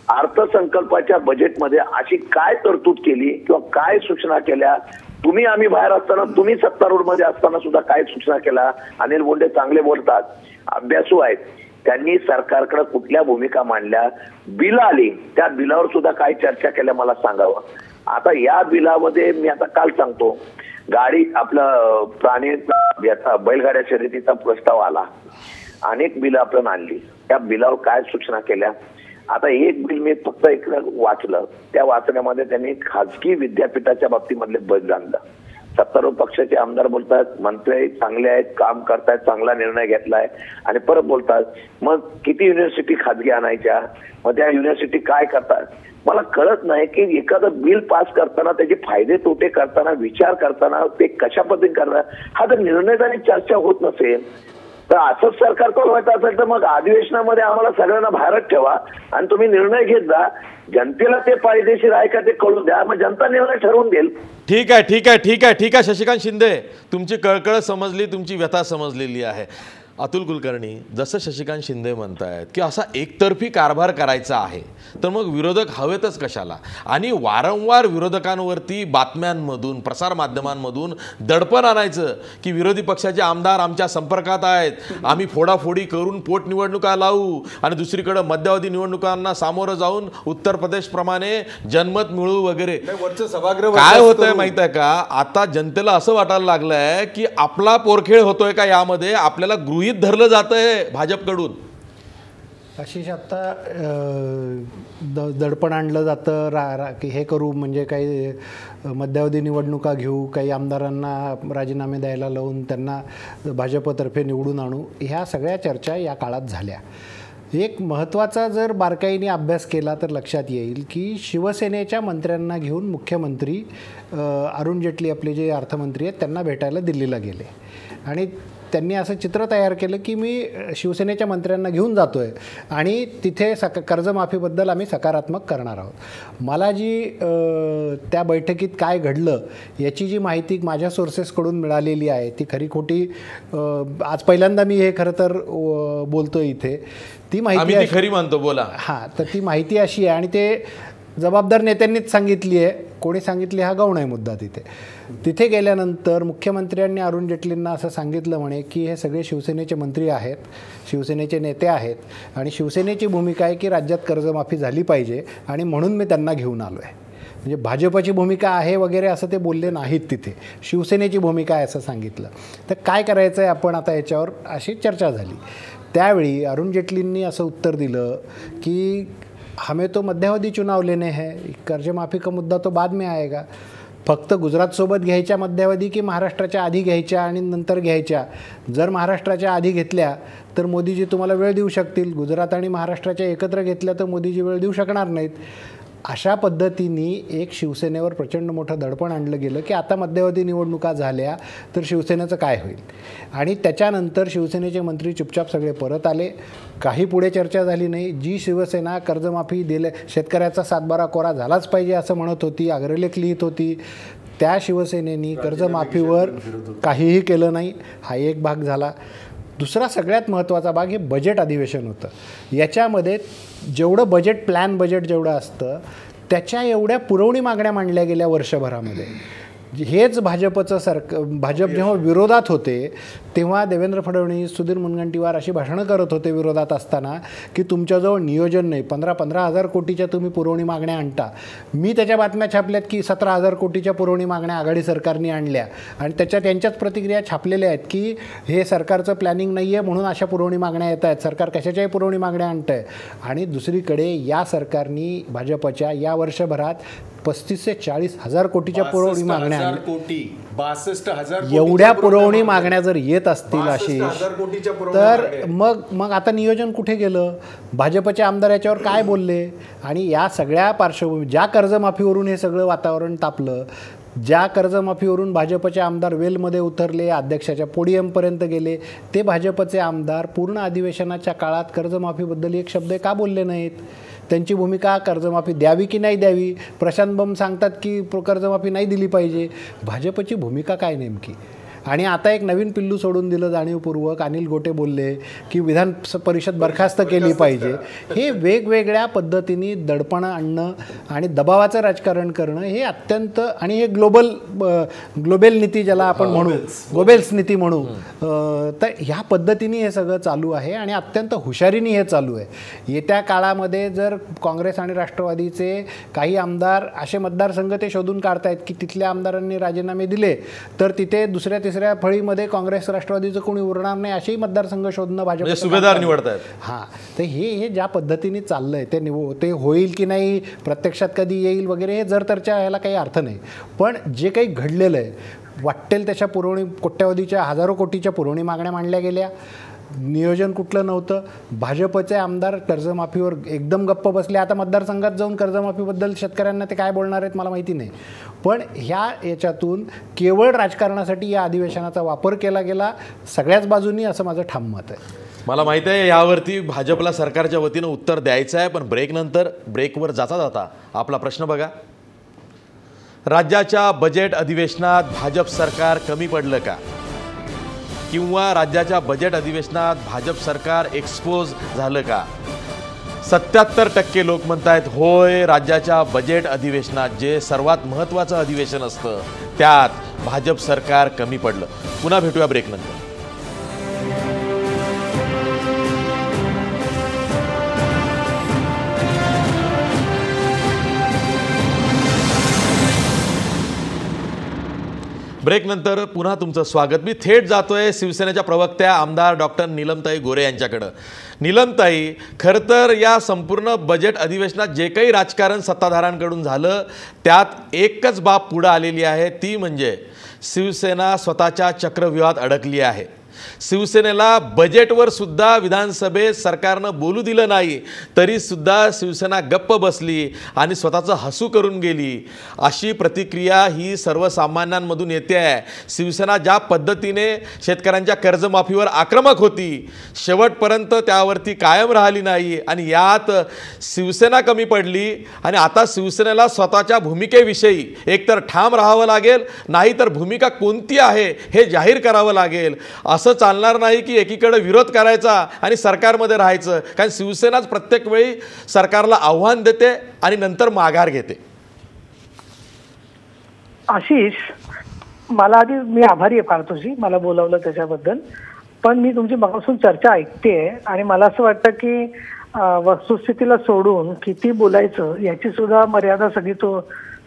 अर्थसंकल्पाच्या बजेटमध्ये अशी काय तरतूद केली किंवा काय सूचना केल्या? तुम्ही आम्ही बाहेर असताना, तुम्ही सत्तारूढ मध्ये असताना सुद्धा काय सूचना केल्या? अनिल बोंडे चांगले बोलतात, अभ्यासू आहेत, त्यांनी सरकारकडे कुठल्या भूमिका मांडल्या? बिल आली, त्या बिलावर सुद्धा काय चर्चा केल्या मला सांगावं. आता या बिलामध्ये मी आता काल सांगतो, गाडी आपलं प्राणी याचा बैलगाड्या शर्यतीचा प्रस्ताव आला, अनेक बिलं आपण आणली, त्या बिलावर काय सूचना केल्या? आता एक बिल मी फक्त एक वाचलं, त्या वाचण्यामध्ये त्यांनी खाजगी विद्यापीठाच्या बाबतीमधले बदल आणलं. सत्तारूढ पक्षाचे आमदार बोलतात मंत्री चांगले आहेत, काम करतायत, चांगला निर्णय घेतलाय आणि परत बोलतात मग किती युनिव्हर्सिटी खाजगी आणायच्या, मग त्या युनिव्हर्सिटी काय करतात. मला कळत नाही की एखादं बिल पास करताना त्याचे फायदे तोटे करताना, विचार करताना ते कशा पद्धतीने करणार. हा जर निर्णय आणि चर्चा होत नसेल तर असंच सरकार चालवायचं असेल तर मग अधिवेशनामध्ये आम्हाला सगळ्यांना भारत ठेवा आणि तुम्ही निर्णय घेत जा. जनतेला ते फायदेशीर आहे का ते कळू द्या, मग जनता निर्णय ठरवून देईल. ठीक आहे ठीक आहे ठीक आहे ठीक आहे शशिकांत शिंदे, तुमची कळकळ समजली, तुमची व्यथा समजलेली आहे. अतुल कुलकर्णी, जसं शशिकांत शिंदे म्हणतायत की असा एकतर्फी कारभार करायचा आहे तर मग विरोधक हवेतच कशाला, आणि वारंवार विरोधकांवरती बातम्यांमधून प्रसारमाध्यमांमधून दडपण आणायचं की विरोधी पक्षाचे आमदार आमच्या संपर्कात आहेत, आम्ही फोडाफोडी करून पोटनिवडणुका लावू आणि दुसरीकडे मध्यावधी निवडणुकांना सामोरं जाऊन उत्तर प्रदेशप्रमाणे जनमत मिळवू वगैरे. काय होतंय माहित आहे का, आता जनतेला असं वाटायला लागलंय की आपला पोरखेळ होतोय का यामध्ये, आपल्याला गृहीत धरलं जातंय भाजपकडून. आशिष, आत्ता दडपण आणलं जातं की हे करू म्हणजे काही मध्यावधी निवडणुका घेऊ, काही आमदारांना राजीनामे द्यायला लावून त्यांना भाजपतर्फे निवडून आणू, ह्या सगळ्या चर्चा या काळात झाल्या. एक महत्त्वाचा जर बारकाईने अभ्यास केला तर लक्षात येईल की शिवसेनेच्या मंत्र्यांना घेऊन मुख्यमंत्री अरुण जेटली आपले जे अर्थमंत्री आहेत त्यांना भेटायला दिल्लीला गेले आणि त्यांनी असं चित्र तयार केलं की मी शिवसेनेच्या मंत्र्यांना घेऊन जातो आहे आणि तिथे कर्जमाफीबद्दल आम्ही सकारात्मक करणार आहोत. मला जी त्या बैठकीत काय घडलं याची जी माहिती माझ्या सोर्सेसकडून मिळालेली आहे ती खरी खोटी, आज पहिल्यांदा मी हे खरं तर बोलतो इथे, ती माहिती खरी मानतो, बोला. हां, तर ती माहिती अशी आहे आणि ते जबाबदार नेत्यांनीच सांगितली आहे, कोणी सांगितली हा गौण आहे मुद्दा. तिथे गेल्यानंतर मुख्यमंत्र्यांनी अरुण जेटलींना असं सांगितलं म्हणे की हे सगळे शिवसेनेचे मंत्री आहेत, शिवसेनेचे नेते आहेत आणि शिवसेनेची भूमिका आहे की राज्यात कर्जमाफी झाली पाहिजे आणि म्हणून मी त्यांना घेऊन आलो आहे. म्हणजे भाजपची भूमिका आहे वगैरे असं ते बोलले नाहीत, तिथे शिवसेनेची भूमिका आहे असं सांगितलं. तर काय करायचं आहे आपण आता याच्यावर अशी चर्चा झाली. त्यावेळी अरुण जेटलींनी असं उत्तर दिलं की हमें तो मध्यावधि चुनाव लेने हैं, कर्जमाफी का मुद्दा तो बाद में आएगा. फक्त गुजरातसोबत घ्यायच्या मध्यावधी की महाराष्ट्राच्या आधी घ्यायच्या आणि नंतर घ्यायच्या. जर महाराष्ट्राच्या आधी घेतल्या तर मोदीजी तुम्हाला वेळ देऊ शकतील, गुजरात आणि महाराष्ट्राच्या एकत्र घेतल्या तर मोदीजी वेळ देऊ शकणार नाहीत. अशा पद्धतीने एक शिवसेनेवर प्रचंड मोठं दडपण आणलं गेलं की आता मध्यावधी निवडणुका झाल्या तर शिवसेनेचं काय होईल. आणि त्याच्यानंतर शिवसेनेचे मंत्री चुपचाप सगळे परत आले, काही पुढे चर्चा झाली नाही. जी शिवसेना कर्जमाफी दिले, शेतकऱ्याचा 7/12 कोरा झालाच पाहिजे असं म्हणत होती, अग्रलेख लिहित होती, त्या शिवसेनेनी कर्जमाफीवर काहीही केलं नाही. हा एक भाग झाला. दुसरा सगळ्यात महत्त्वाचा भाग हे बजेट अधिवेशन होतं. याच्यामध्ये जेवढं बजेट जेवढं असतं त्याच्या एवढ्या पुरवणी मागण्या मांडल्या गेल्या वर्षभरामध्ये. हेच भाजपचं भाजप जेव्हा विरोधात होते तेव्हा देवेंद्र फडणवीस, सुधीर मुनगंटीवार अशी भाषणं करत होते विरोधात असताना की तुमच्याजवळ नियोजन नाही, 15,000 कोटीच्या तुम्ही पुरवणी मागण्या आणता. मी त्याच्या बातम्या छापल्यात की 17,000 कोटीच्या पुरवणी मागण्या आघाडी सरकारने आणल्या आणि त्याच्यात त्यांच्याच प्रतिक्रिया छापलेल्या आहेत की हे सरकारचं प्लॅनिंग नाही आहे म्हणून अशा पुरवणी मागण्या येत आहेत, सरकार कशाच्याही पुरवणी मागण्या आणतं आहे. आणि दुसरीकडे या सरकारने भाजपच्या या वर्षभरात 35,000 ते 40,000 कोटीच्या पुरवणी मागण्या, 62,000 एवढ्या पुरवणी मागण्या जर येत असतील अशी तर मग आता नियोजन कुठे गेलं. भाजपचे आमदार याच्यावर काय बोलले. आणि या सगळ्या पार्श्वभूमी, ज्या कर्जमाफीवरून हे सगळं वातावरण तापलं, ज्या कर्जमाफीवरून भाजपचे आमदार वेलमध्ये उतरले, अध्यक्षाच्या पोडियमपर्यंत गेले, ते भाजपचे आमदार पूर्ण अधिवेशनाच्या काळात कर्जमाफीबद्दल एक शब्द का बोलले नाहीत. त्यांची भूमिका कर्जमाफी द्यावी की नाही द्यावी. प्रशांत बंब सांगतात की कर्जमाफी नाही दिली पाहिजे. भाजपची भूमिका काय नेमकी. आणि आता एक नवीन पिल्लू सोडून दिलं जाणीवपूर्वक. अनिल गोटे बोलले की विधान परिषद बरखास्त केली पाहिजे. हे वेगवेगळ्या पद्धतीने दडपण आणणं आणि दबावाचं राजकारण करणं हे अत्यंत, आणि हे ग्लोबल नीती ज्याला आपण म्हणू, गोबेल्स नीती म्हणू, तर ह्या पद्धतीने हे सगळं चालू आहे आणि अत्यंत हुशारीने हे चालू आहे. येत्या काळामध्ये जर काँग्रेस आणि राष्ट्रवादीचे काही आमदार असे मतदारसंघ ते शोधून काढतायत की तिथल्या आमदारांनी राजीनामे दिले तर तिथे दुसऱ्या तिसऱ्या फळीमध्ये काँग्रेस राष्ट्रवादीचं कोणी उरणार नाही असेही मतदारसंघ शोधणं भाजप सुभेदार निवडतात. हां, तर हे ज्या पद्धतीने चाललंय ते होईल की नाही, प्रत्यक्षात कधी येईल वगैरे, हे जर तरच्या याला काही अर्थ नाही. पण जे काही घडलेलं आहे, वाटेल त्याच्या पुरवणी, कोट्यावधीच्या हजारो कोटीच्या पुरवणी मागण्या मांडल्या गेल्या. नियोजन कुठलं नव्हतं. भाजपचे आमदार कर्जमाफीवर एकदम गप्प बसले. आता मतदारसंघात जाऊन कर्जमाफीबद्दल शेतकऱ्यांना ते काय बोलणार आहेत मला माहिती नाही. पण याच्यातून केवळ राजकारणासाठी या अधिवेशनाचा वापर केला गेला सगळ्याच बाजूंनी, असं माझं ठाम मत आहे. मला माहिती आहे यावरती भाजपला सरकारच्या वतीनं उत्तर द्यायचं आहे, पण ब्रेकनंतर ब्रेकवर जाता जाता आपला प्रश्न बघा. राज्याच्या बजेट अधिवेशनात भाजप सरकार कमी पडलं का, किंवा राज्याच्या बजेट अधिवेशनात भाजप सरकार एक्सपोज झालं का? 77% लोक म्हणतायत होय, राज्याच्या बजेट अधिवेशनात जे सर्वात महत्त्वाचं अधिवेशन असतं त्यात भाजप सरकार कमी पडलं. पुन्हा भेटूया ब्रेकनंतर. ब्रेकनंतर पुन्हा तुमचं स्वागत. मी थेट जातोय शिवसेनेच्या प्रवक्त्या आमदार डॉक्टर नीलमताई गोरे यांच्याकडं. नीलमताई, खरं तर या संपूर्ण बजेट अधिवेशनात जे काही राजकारण सत्ताधाऱ्यांकडून झालं त्यात एकच बाब पुढं आलेली आहे, ती म्हणजे शिवसेना स्वतःच्या चक्रव्यूहात अडकली आहे. शिवसेनेला बजेटवर सुद्धा विधानसभेत सरकारनं बोलू दिलं नाही, तरी सुद्धा शिवसेना गप्प बसली आणि स्वतःचं हसू करून गेली. अशी प्रतिक्रिया ही सर्वसामान्यांमधून येते आहे. शिवसेना ज्या पद्धतीने शेतकऱ्यांच्या कर्जमाफीवर आक्रमक होती, शेवटपर्यंत त्यावरती कायम राहिली नाही आणि यात शिवसेना कमी पडली. आणि आता शिवसेनेला स्वतःच्या भूमिकेविषयी एकतर ठाम राहावं लागेल, नाहीतर भूमिका कोणती आहे हे जाहीर करावं लागेल. असं चालणार नाही की एकीकडे विरोध करायचा आणि सरकारमध्ये राहायचं, कारण शिवसेनाच प्रत्येक वेळी सरकारला आव्हान देते आणि नंतर माघार घेते. आशिष, मला आधी मी आभारी आहे फार तुझी, मला बोलावलं त्याच्याबद्दल. पण मी तुमची मगापासून चर्चा ऐकते आणि मला असं वाटतं की वस्तुस्थितीला सोडून किती बोलायचं याची सुद्धा मर्यादा सगळी तो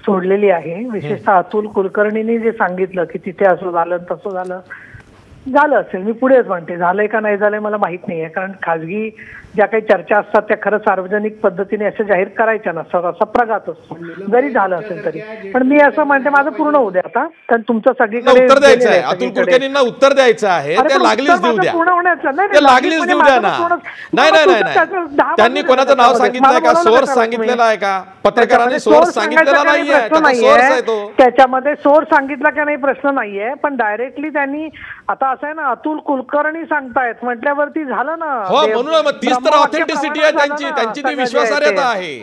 सोडलेली आहे. विशेषतः अतुल कुलकर्णींनी जे सांगितलं की तिथे असं झालं तसं झालं असेल, मी पुढेच म्हणते झालंय का नाही झालंय मला माहित नाहीये, कारण खाजगी ज्या काही चर्चा असतात त्या खरं सार्वजनिक पद्धतीने असं जाहीर करायच्या नसतात, असा प्रघात असतो जरी झालं असेल तरी. पण मी असं म्हणते माझं पूर्ण होऊ द्या आता, कारण तुमचं सगळीकडे उत्तर द्यायचं आहे. अतुल कुलकर्णींना उत्तर द्यायचं आहे, ते लागलीच देऊ द्या, ते लागलीच देऊ द्या ना. नाही नाही नाही, त्यांनी कोणाचं नाव सांगितलंय का, सोर्स सांगितलेला आहे का? पत्रकारांनी सोर्स सांगितलेला नाहीये, सोर्स आहे तो. त्याच्यामध्ये सोर्स सांगितला का नाही प्रश्न नाहीये, पण डायरेक्टली त्यांनी आता असं आहे ना, अतुल कुलकर्णी सांगतायत म्हटल्यावरती झालं ना. हो, म्हणून तीच तर ऑथेंटिसिटी आहे त्यांची ती विश्वासार्हता आहे.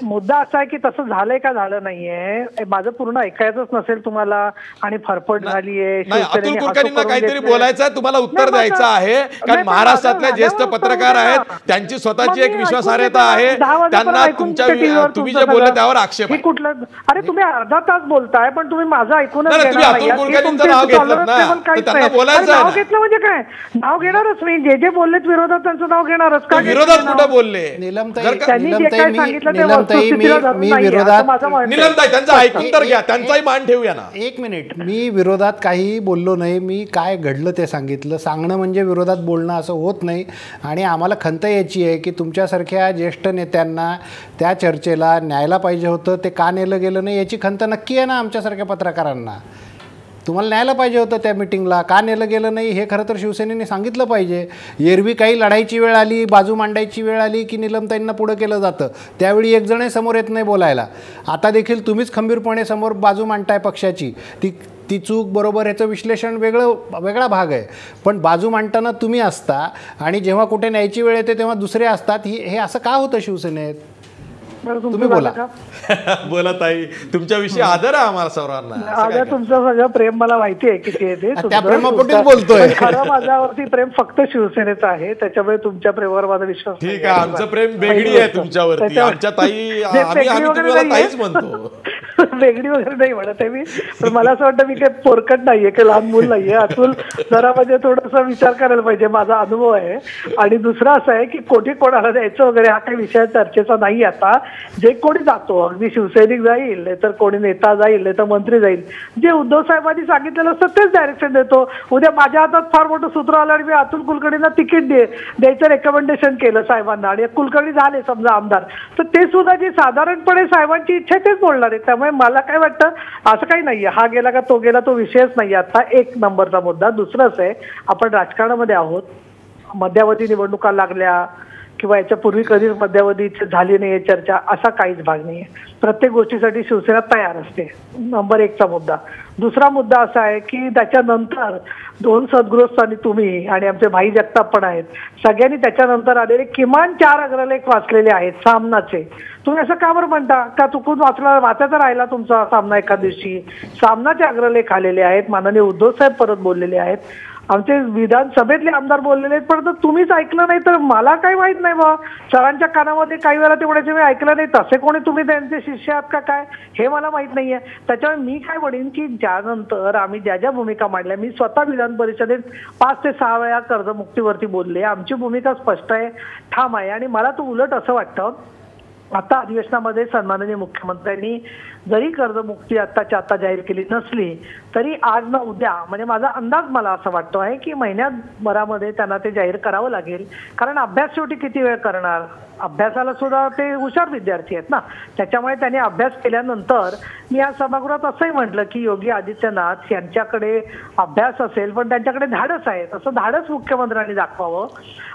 मुद्दा असा आहे की तसं झालंय का झालं नाहीये, माझं पूर्ण ऐकायचंच नसेल तुम्हाला आणि फरफट झालीये. अतुल कुलकर्णींना काहीतरी बोलायचं आहे, तुम्हाला उत्तर द्यायचं आहे, कारण महाराष्ट्रातल्या ज्येष्ठ पत्रकार आहेत, त्यांची स्वतःची एक विश्वासार्हता आहे, त्यांना तुम्ही जे बोलले त्यावर आक्षेप आहे. कुठलं, अरे तुम्ही अर्धा तास बोलताय पण तुम्ही माझं ऐकूनच तुम्ही अतुल कुलकर्णींचं नाव घेतलं ना, त्यांना बोलायचं आहे. नाव घेतलं म्हणजे काय, नाव घेणारच मी, जे जे बोललेत विरोधात त्यांचं नाव घेणारच. का विरोधात कुठं बोलले? त्यांनी जे काय सांगितलं ते मी विरोधात, नीलमताई त्यांचं ऐकून तर घ्या, त्यांचाही मान ठेवूया ना. एक मिनिट, मी विरोधात काही बोललो नाही, मी काय घडलं ते सांगितलं. सांगणं म्हणजे विरोधात बोलणं असं होत नाही. आणि आम्हाला खंत याची आहे की तुमच्यासारख्या ज्येष्ठ नेत्यांना त्या चर्चेला न्यायला पाहिजे होतं, ते का नेलं गेलं नाही याची खंत नक्की आहे ना आमच्यासारख्या पत्रकारांना. तुम्हाला न्यायला पाहिजे होतं त्या मिटिंगला, का नेलं गेलं नाही हे खरं तर शिवसेनेने सांगितलं पाहिजे. एरवी काही लढायची वेळ आली, बाजू मांडायची वेळ आली की नीलमताईंना पुढं केलं जातं, त्यावेळी एक जणही समोर येत नाही बोलायला. आता देखील तुम्हीच खंबीरपणे समोर बाजू मांडताय पक्षाची, ती चूक बरोबर ह्याचं विश्लेषण वेगळा भाग आहे. पण बाजू मांडताना तुम्ही असता आणि जेव्हा कुठे न्यायची वेळ येते तेव्हा दुसरे असतात, हे असं का होतं शिवसेनेत? तुम्ही बोला. बोला ताई, तुमच्याविषयी आदर आहे आम्हाला सर्वांना. आदर, तुमचं सगळं प्रेम मला माहिती आहे किती आहे ते, त्या प्रेमापोटीच बोलतोय. खरं माझ्यावरती प्रेम फक्त शिवसेनेचं आहे, त्याच्यामुळे तुमच्या प्रेमावर माझा विश्वास. ठीक आहे, आमचं प्रेम वेगळी आहे तुमच्यावरती. आमच्या ताई, आम्ही तुम्हाला ताईच म्हणतो. वेगळी वगैरे नाही म्हणत आहे मी, पण मला असं वाटतं मी काही पोरकट नाहीये, काही लहान मूल नाहीये. अतुल जरा म्हणजे थोडासा विचार करायला पाहिजे, माझा अनुभव आहे. आणि दुसरं असं आहे की कोणी कोणाला द्यायचं वगैरे हा काही विषय चर्चेचा नाही. आता जे कोणी जातो, अगदी शिवसैनिक जाईल, नाही तर कोणी नेता जाईल, नाही तर मंत्री जाईल, जे उद्धव साहेबांनी सांगितलेलं असतं तेच डायरेक्शन देतो. उद्या माझ्या हातात फार मोठं सूत्र आलं आणि मी अतुल कुलकर्णींना तिकीट द्यायचं रेकमेंडेशन केलं साहेबांना आणि कुलकर्णी झाले समजा आमदार, तर ते सुद्धा जे साधारणपणे साहेबांची इच्छा तेच बोलणार आहे. त्यामुळे मला काय वाटतं असं काही नाहीये, हा गेला का तो गेला तो विषयच नाही आता. एक नंबरचा मुद्दा. दुसरं असं आहे, आपण राजकारणामध्ये आहोत मध्यावधी निवडणुका लागल्या किंवा याच्यापूर्वी कधीच मध्यावधी झाली नाहीये चर्चा, असा काहीच भाग नाहीये. प्रत्येक गोष्टीसाठी शिवसेना तयार असते. नंबर 1चा मुद्दा. दुसरा मुद्दा असा आहे की त्याच्यानंतर 2 सद्गृहस्थांनी तुम्ही आणि आमचे भाई जगताप पण आहेत, सगळ्यांनी त्याच्यानंतर आलेले किमान 4 अग्रलेख वाचलेले आहेत सामनाचे. तुम्ही असं का बरं म्हणता का चुकून वाचायचा राहिला तुमचा सामना एका दिवशी? सामनाचे अग्रलेख आलेले आहेत. माननीय उद्धव साहेब परत बोललेले आहेत, आमचे विधानसभेतले आमदार बोललेले आहेत, पण तुम्हीच ऐकलं नाही तर मला काही माहित नाही बा. सरांच्या कानामध्ये काही वेळा तेवढ्याचे मी ऐकलं नाही. तसे कोणी तुम्ही त्यांचे शिष्य आहात का काय हे मला माहित नाहीये. त्याच्यामुळे मी काय म्हणेन की ज्यानंतर आम्ही ज्या भूमिका मांडल्या, मी स्वतः विधान परिषदेत 5 ते 6 वेळा कर्जमुक्तीवरती बोलले. आमची भूमिका स्पष्ट आहे, ठाम आहे. आणि मला तो उलट असं वाटतं आता अधिवेशनामध्ये सन्माननीय मुख्यमंत्र्यांनी जरी कर्जमुक्ती आत्ताच्या आता जाहीर केली नसली तरी आज ना उद्या, म्हणजे माझा अंदाज मला असं वाटतो आहे की महिन्याभरामध्ये त्यांना ते जाहीर करावं लागेल. कारण अभ्यास शेवटी किती वेळ करणार, अभ्यासाला सुद्धा ते हुशार विद्यार्थी आहेत ना. त्याच्यामुळे त्यांनी अभ्यास केल्यानंतर मी आज सभागृहात असंही म्हटलं की योगी आदित्यनाथ यांच्याकडे अभ्यास असेल पण त्यांच्याकडे धाडस आहे, तसं धाडस मुख्यमंत्र्यांनी दाखवावं.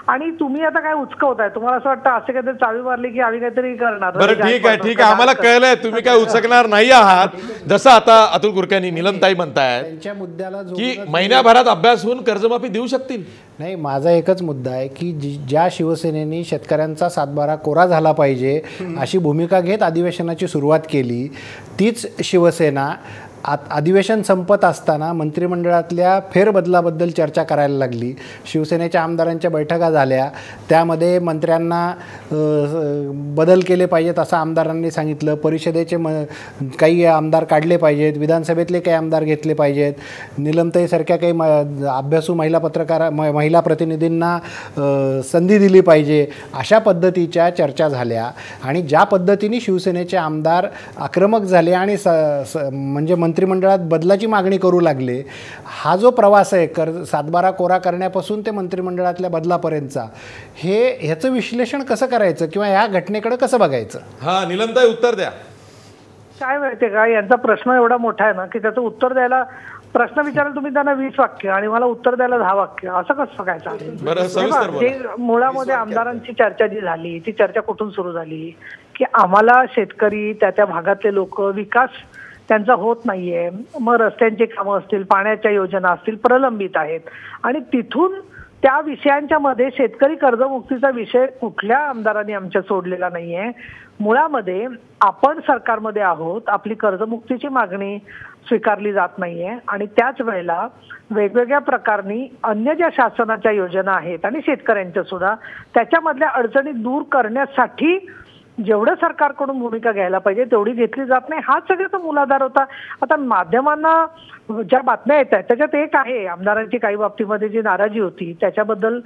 आणि तुम्ही आता काय उचकवताय, तुम्हाला असं वाटतं असे काहीतरी चावी मारली की आम्ही काहीतरी करणार. बरं ठीक आहे, आम्हाला कळलंय तुम्ही काय उचकणार नाही आहात. जसं आता अतुल कुरक्यांनी नीलमताई म्हणतायत त्यांच्या मुद्द्याला की महिन्याभरात अभ्यास होऊन कर्जमाफी देऊ शकतील. नाही, माझा एकच मुद्दा आहे की ज्या शिवसेनेने शेतकऱ्यांचा 7/12 कोरा झाला पाहिजे अशी भूमिका घेत अधिवेशनाची सुरुवात केली, तीच शिवसेना अधिवेशन संपत असताना मंत्रिमंडळातल्या फेरबदलाबद्दल चर्चा करायला लागली. शिवसेनेच्या आमदारांच्या बैठका झाल्या, त्यामध्ये मंत्र्यांना बदल केले पाहिजेत असं आमदारांनी सांगितलं. परिषदेचे काही आमदार काढले पाहिजेत, विधानसभेतले काही आमदार घेतले पाहिजेत, नीलमताईसारख्या काही अभ्यासू महिला प्रतिनिधींना संधी दिली पाहिजे, अशा पद्धतीच्या चर्चा झाल्या. आणि ज्या पद्धतीने शिवसेनेचे आमदार आक्रमक झाले आणि म्हणजे मंत्रिमंडळात बदलाची मागणी करू लागले, हा जो प्रवास आहे 7/12 कोरा करण्यापासून ते मंत्रिमंडळातल्या बदलापर्यंतचा, ह्याचं विश्लेषण कसं करायचं किंवा या घटनेकडे कसं बघायचं? हा नीलमताई उत्तर द्या. काय माहितीये का, यांचा प्रश्न एवढा मोठा आहे ना की त्याचं उत्तर द्यायला, प्रश्न विचारायला तुम्ही त्यांना 20 वाक्य आणि मला उत्तर द्यायला 10 वाक्य, असं कसं काय चालेल? मुळामध्ये आमदारांची चर्चा जी झाली ती चर्चा कुठून सुरू झाली की आम्हाला शेतकरी त्या भागातले लोक विकास त्यांचा होत नाहीये, मग रस्त्यांची कामं असतील, पाण्याच्या योजना असतील, प्रलंबित आहेत. आणि तिथून त्या विषयांच्या मध्ये शेतकरी कर्जमुक्तीचा विषय कुठल्या आमदारांनी आमच्या सोडलेला नाहीये. मुळामध्ये आपण सरकारमध्ये आहोत, आपली कर्जमुक्तीची मागणी स्वीकारली जात नाहीये आणि त्याच वेळेला वेगवेगळ्या प्रकारनी अन्य ज्या शासनाच्या योजना आहेत आणि शेतकऱ्यांच्या सुद्धा त्याच्यामधल्या अडचणी दूर करण्यासाठी जेवढं सरकारकडून भूमिका घ्यायला पाहिजे तेवढी घेतली जात नाही. हा सगळ्याचा मूलाधार होता. आता माध्यमांना ज्या बातम्या येत आहेत त्याच्यात एक आहे, आमदारांची काही बाबतीमध्ये जी नाराजी होती त्याच्याबद्दल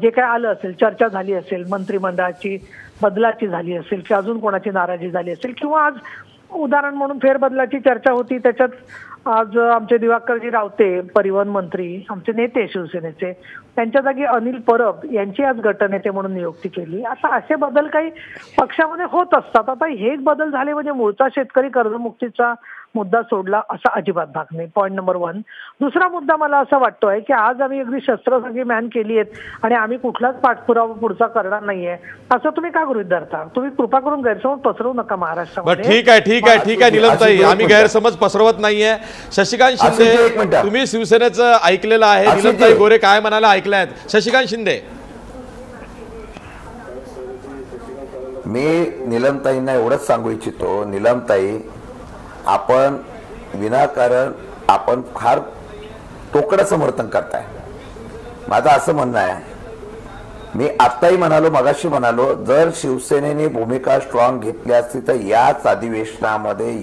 जे काय आलं असेल, चर्चा झाली असेल, मंत्रिमंडळाची बदलाची झाली असेल किंवा अजून कोणाची नाराजी झाली असेल, किंवा आज उदाहरण म्हणून फेरबदलाची चर्चा होती, त्याच्यात आज आमचे दिवाकरजी रावते परिवहन मंत्री, आमचे नेते शिवसेनेचे, त्यांच्या जागी अनिल परब यांची आज गटनेते म्हणून नियुक्ती केली. आता असे बदल काही पक्षामध्ये होत असतात. आता हे बदल झाले म्हणजे मूळचा शेतकरी कर्जमुक्तीचा मुद्दा सोडला असा अजिबात भाग नाही. Point number 1. दुसरा मुद्दा मला असं वाटतोय की आज आम्ही अगदी शस्त्रसंगी मॅन केली आहेत आणि आम्ही कुठलाच पाठपुरावा पुढचा करणार नाहीये असं तुम्ही का गृहीत धरता? तुम्ही कृपा करून गैरसमज पसरवू नका महाराष्ट्रामध्ये. ठीक आहे नीलमताई, आम्ही गैरसमज पसरवत नाहीये. शशिकांत शिंदे, तुम्ही शिवसेनेचं ऐकलेलं आहे, नीलमताई गोरे काय म्हणाला ऐकलंय. शशिकांत शिंदे. मी नीलमताईंना एवढंच सांगू इच्छितो, नीलमताई आपण विनाकारण आपण फार तोकडं समर्थन करताय. माझं असं म्हणणं आहे, मी आत्ताही म्हणालो, मगाशी म्हणालो, जर शिवसेनेने भूमिका स्ट्रॉंग घेतली असती तर याच अधिवेशनामध्ये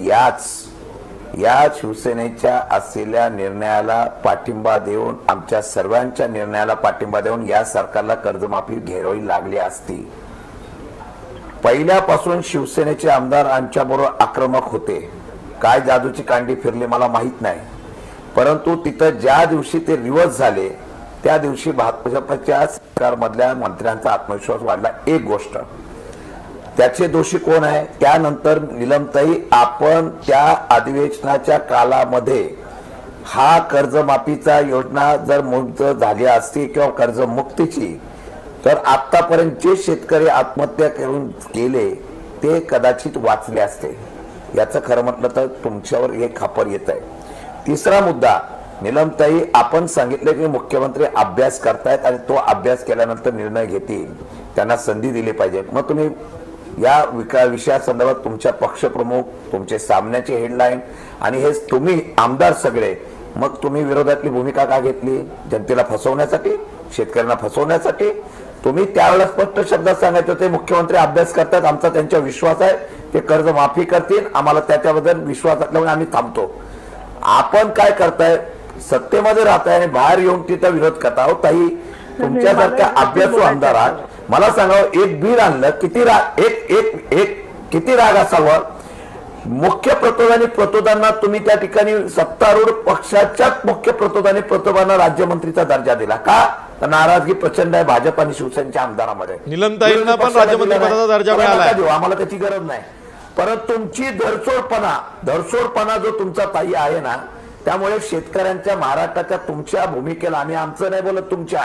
या शिवसेनेच्या असलेल्या निर्णयाला पाठिंबा देऊन, आमच्या सर्वांच्या निर्णयाला पाठिंबा देऊन या सरकारला कर्जमाफी घ्यावी लागली असती. पहिल्यापासून शिवसेनेचे आमदार आमच्याबरोबर आक्रमक होते. काय जादूची कांडी फिरली मला माहित नाही, परंतु तिथं ज्या दिवशी ते रिव्हर्स झाले त्या दिवशी भाजपच्या सरकारमधल्या मंत्र्यांचा आत्मविश्वास वाढला. एक गोष्ट, त्याचे दोषी कोण आहे? त्यानंतर नीलमताई, आपण त्या अधिवेशनाच्या कालामध्ये हा कर्जमाफीचा योजना जर मंजूर झाली असती किंवा कर्जमुक्तीची, तर आतापर्यंत जे शेतकरी आत्महत्या करून गेले ते कदाचित वाचले असते. याचं खरं म्हटलं तर तुमच्यावर हे खापर येत आहे. तिसरा मुद्दा, नीलमताई, आपण सांगितलं की मुख्यमंत्री अभ्यास करतायत आणि तो अभ्यास केल्यानंतर निर्णय घेतील, त्यांना संधी दिली पाहिजे. मग तुम्ही या विषयासंदर्भात तुमच्या पक्षप्रमुख, तुमचे सामन्याचे हेडलाईन आणि हे तुम्ही आमदार सगळे, मग तुम्ही विरोधातली भूमिका का घेतली? जनतेला फसवण्यासाठी, शेतकऱ्यांना फसवण्यासाठी? तुम्ही त्यावेळेला स्पष्ट शब्दात सांगायचे होते मुख्यमंत्री अभ्यास करतात, आमचा त्यांच्यावर विश्वास आहे, ते कर्ज माफी करतील, आम्हाला त्याच्याबद्दल विश्वास असल्यामुळे आम्ही थांबतो. आपण काय करताय? सत्तेमध्ये राहताय आणि बाहेर येऊन तिथं विरोध करता. हो ताई, तुमच्यासारख्या अभ्यासू आमदारात मला सांगावं, एक बिल आणलं, किती राग, किती राग असावं? मुख्य प्रतोदानी प्रतोदांना तुम्ही त्या ठिकाणी सत्तारूढ पक्षाच्याच मुख्य प्रतोदानी प्रतोदांना राज्यमंत्रीचा दर्जा दिला का? तर नाराजगी प्रचंड आहे भाजप आणि शिवसेनेच्या आमदारांमध्ये. नीलमताईंना पण राज्यमंत्री पदाचा दर्जा मिळाला, आम्हाला त्याची गरज नाही. परंतु तुमची धरसोडपणा जो तुमचा ताई आहे ना, त्यामुळे शेतकऱ्यांच्या, महाराष्ट्राच्या तुमच्या भूमिकेला, आम्ही आमचं नाही बोलत, तुमच्या,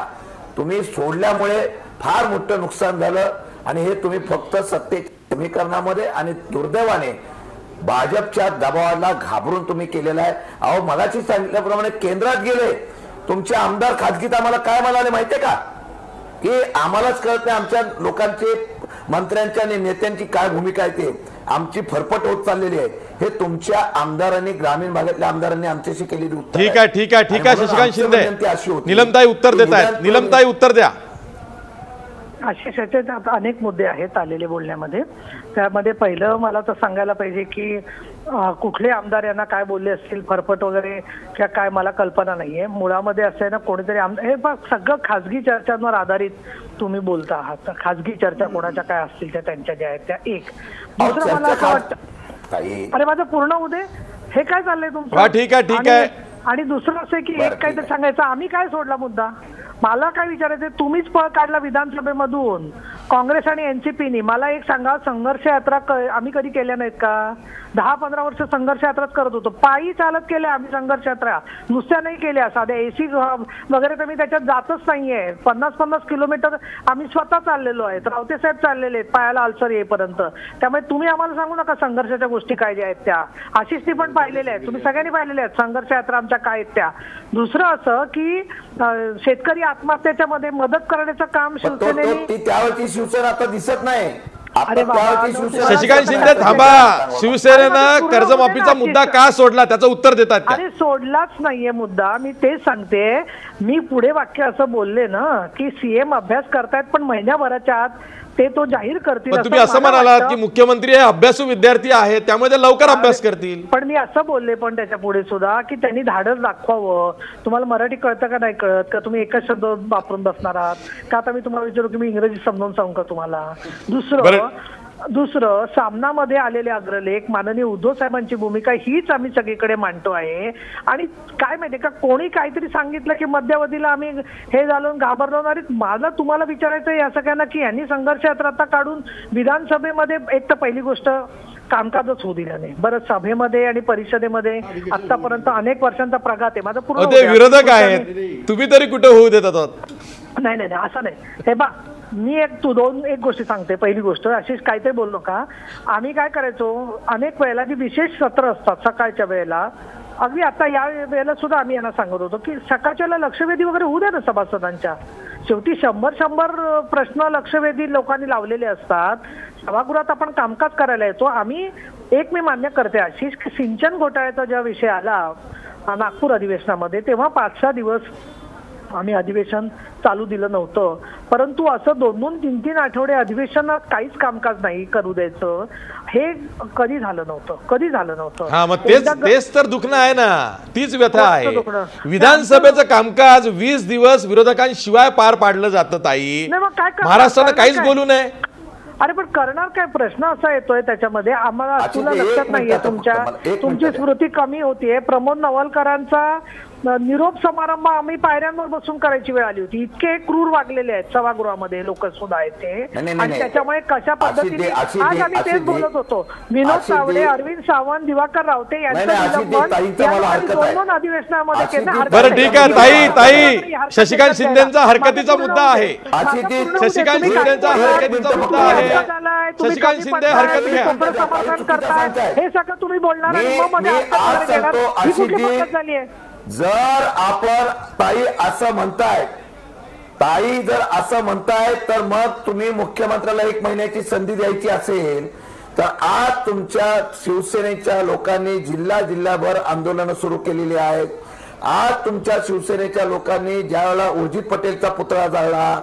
तुम्ही सोडल्यामुळे फार मोठं नुकसान झालं. आणि हे तुम्ही फक्त सत्तेच्या समीकरणामध्ये आणि दुर्दैवाने भाजपच्या दबावाला घाबरून तुम्ही केलेला आहे. अहो, मगाशी सांगितल्याप्रमाणे केंद्रात गेले तुमचे आमदार, खासगीत आम्हाला काय म्हणाले माहितीये का? की आम्हालाच कळत नाही आमच्या लोकांचे, मंत्र्यांच्या आणि नेत्यांची काय भूमिका आहे, ते आमची फरफट होत चाललेली आहे. हे तुमच्या आमदारांनी, ग्रामीण भागातल्या आमदारांनी आमच्याशी केलेली उत्तर. ठीक आहे, ठीक आहे, ठीक आहे. शशिकांत शिंदे, नीलमताई उत्तर देत आहेत. नीलमताई उत्तर द्या. आशिष, याच्यात आता अनेक मुद्दे आहेत आलेले बोलण्यामध्ये. त्यामध्ये पहिलं मला तर सांगायला पाहिजे की कुठले आमदार यांना काय बोलले असतील, फरफट वगैरे किंवा काय, मला कल्पना नाहीये. मुळामध्ये असं आहे ना, कोणीतरी आमदार, हे बघ सगळं खासगी चर्चांवर आधारित तुम्ही बोलता आहात. खासगी चर्चा कोणाच्या काय असतील त्या, त्यांच्या ज्या आहेत त्या. एक दुसरं मला असं वाटतं, अरे माझं पूर्ण होऊ दे, हे काय चाललंय तुमचं? ठीक आहे, ठीक आहे. आणि दुसरं असं की एक काहीतरी सांगायचं, आम्ही काय सोडला मुद्दा, मला काय विचारायचं, तुम्हीच पळ काढला विधानसभेमधून काँग्रेस आणि एनसीपीनी. मला एक सांगा, संघर्ष यात्रा आम्ही कधी केल्या नाहीत का? 10-15 वर्ष संघर्ष यात्राच करत होतो, पायी चालत केल्या आम्ही संघर्ष यात्रा, नुसत्या नाही केल्या. साध्या एसी वगैरे तर मी त्याच्यात जातच नाहीये. 50-50 किलोमीटर आम्ही स्वतः चाललेलो आहे, रावते साहेब चाललेले आहेत पायाला अल्सर येईपर्यंत. त्यामुळे तुम्ही आम्हाला सांगू नका संघर्षाच्या गोष्टी काय ज्या आहेत त्या. आशिषनी पण पाहिलेल्या आहेत, तुम्ही सगळ्यांनी पाहिलेल्या आहेत संघर्ष यात्रा आमच्या काय आहेत त्या. दुसरं असं की शेतकरी आत्महत्येच्या मध्ये मदत करण्याचं काम शिवसेनेने, त्यावरची शिवसेना आता दिसत नाही. शशिकांत शिंदे थांबा, शिवसेनेनं कर्जमाफीचा मुद्दा का सोडला त्याचं उत्तर देतात. अरे सोडलाच नाहीये मुद्दा, मी तेच सांगते. मी पुढे वाक्य असं बोलले ना की सीएम अभ्यास करतायत पण महिन्याभराच्या आत ते तो जाहीर करतील. तुम्ही असं म्हणालात की मुख्यमंत्री हे अभ्यासू विद्यार्थी आहेत, त्यामुळे ते लवकर अभ्यास करतील. पण मी असं बोलले पण त्याच्या पुढे सुद्धा की त्यांनी धाडस दाखवावं. तुम्हाला मराठी कळतं का नाही कळत का? तुम्ही एकच शब्द वापरून बसणार आहात का? आता मी तुम्हाला विचारू की मी इंग्रजी समजावून सांगू का तुम्हाला? दुसरं सामनामध्ये आलेले अग्रलेख, माननीय उद्धव साहेबांची भूमिका हीच आम्ही सगळीकडे मांडतो आहे. आणि काय माहितीये का, कोणी काहीतरी सांगितलं की मध्यावधीला आम्ही हे झालं घाबरलो. अरे मला तुम्हाला विचारायचं या सगळ्यांना की यांनी संघर्ष यात्रा आता काढून विधानसभेमध्ये, एक तर पहिली गोष्ट कामकाजच होऊ दिलं नाही. बरं, सभेमध्ये आणि परिषदेमध्ये आतापर्यंत अनेक वर्षांचा प्रघात आहे. माझं पूर्ण विरोधक आहेत, तुम्ही तरी कुठे होऊ देतात? नाही नाही असं नाही. हे बा, मी एक गोष्टी सांगते. पहिली गोष्ट, अशीच काहीतरी बोललो का, आम्ही काय करायचो अनेक वेळेला की विशेष सत्र असतात सकाळच्या वेळेला. अगदी आता या वेळेला सुद्धा आम्ही यांना सांगत होतो की सकाळच्या लक्षवेधी वगैरे होऊ द्या ना सभासदांच्या. शेवटी 100 प्रश्न लक्षवेधी लोकांनी लावलेले असतात. सभागृहात आपण कामकाज करायला येतो. आम्ही मी मान्य करते आशिष की सिंचन घोटाळ्याचा जेव्हा विषय आला नागपूर अधिवेशनामध्ये, तेव्हा 5-6 दिवस आम्ही अधिवेशन चालू दिलं नव्हतं. परंतु असं 2-3 आठवडे अधिवेशनात काहीच कामकाज नाही करू द्यायचं, हे कधी झालं नव्हतं. हा, मग तेच तर दुखणं आहे ना, तीच व्यथा आहे. विधानसभेचं कामकाज 20 दिवस विरोधकांशिवाय पार पाडलं जातं ताई. महाराष्ट्रानं काहीच बोलू नये. अरे पण करणार काय? प्रश्न असा येतोय त्याच्यामध्ये, आम्हाला तुला लक्षात नाहीये, तुमची स्मृती कमी होतीये. प्रमोद नवलकरांचा निरोप समारंभ आम्ही पायऱ्यांवर बसून करायची वेळ आली होती. इतके क्रूर वागलेले आहेत सभागृहामध्ये लोक सुद्धा आहेत ते, आणि त्याच्यामुळे कशा पद्धतीने आज आम्ही तेच बोलत होतो. विनोद तावडे, अरविंद सावंत, दिवाकर रावते यांचं निलंबन 2 अधिवेशनामध्ये केलं. बरं ठीक आहे ताई शशिकांत शिंदेचा हरकतीचा मुद्दा आहे. शशिकांत शिंदेचा हरकतीचा मुद्दा आहे. शशिकांत शिंदे हरकत घ्या. समर्थन करताय हे सगळं तुम्ही बोलणार आणि मग मध्ये ही कुठली पद्धत झाली आहे? जर आपण ताई असं म्हणताय तर मग तुम्ही मुख्यमंत्र्याला 1 महिन्याची संधी द्यायची असेल तर आज तुमच्या शिवसेनेच्या लोकांनी जिल्हाभर आंदोलनं सुरू केलेली आहेत. आज तुमच्या शिवसेनेच्या लोकांनी ज्यावेळेला उर्जित पटेलचा पुतळा जाळला,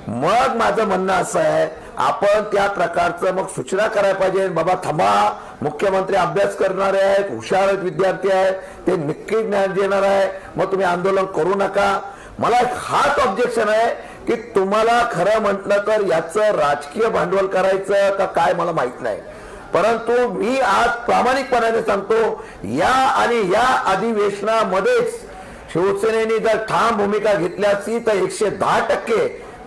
मग माझं म्हणणं असं आहे आपण त्या प्रकारचं मग सूचना करायला पाहिजे. बाबा थांबा, मुख्यमंत्री अभ्यास करणारे आहेत, हुशार विद्यार्थी आहेत, ते नक्कीच ज्ञान देणार आहे, मग तुम्ही आंदोलन करू नका. मला हाच ऑब्जेक्शन आहे की तुम्हाला खरं म्हटलं तर याचं राजकीय भांडवल करायचं का काय मला माहित नाही, परंतु मी आज प्रामाणिकपणाने सांगतो या अधिवेशनामध्येच शिवसेनेने जर ठाम भूमिका घेतली असती तर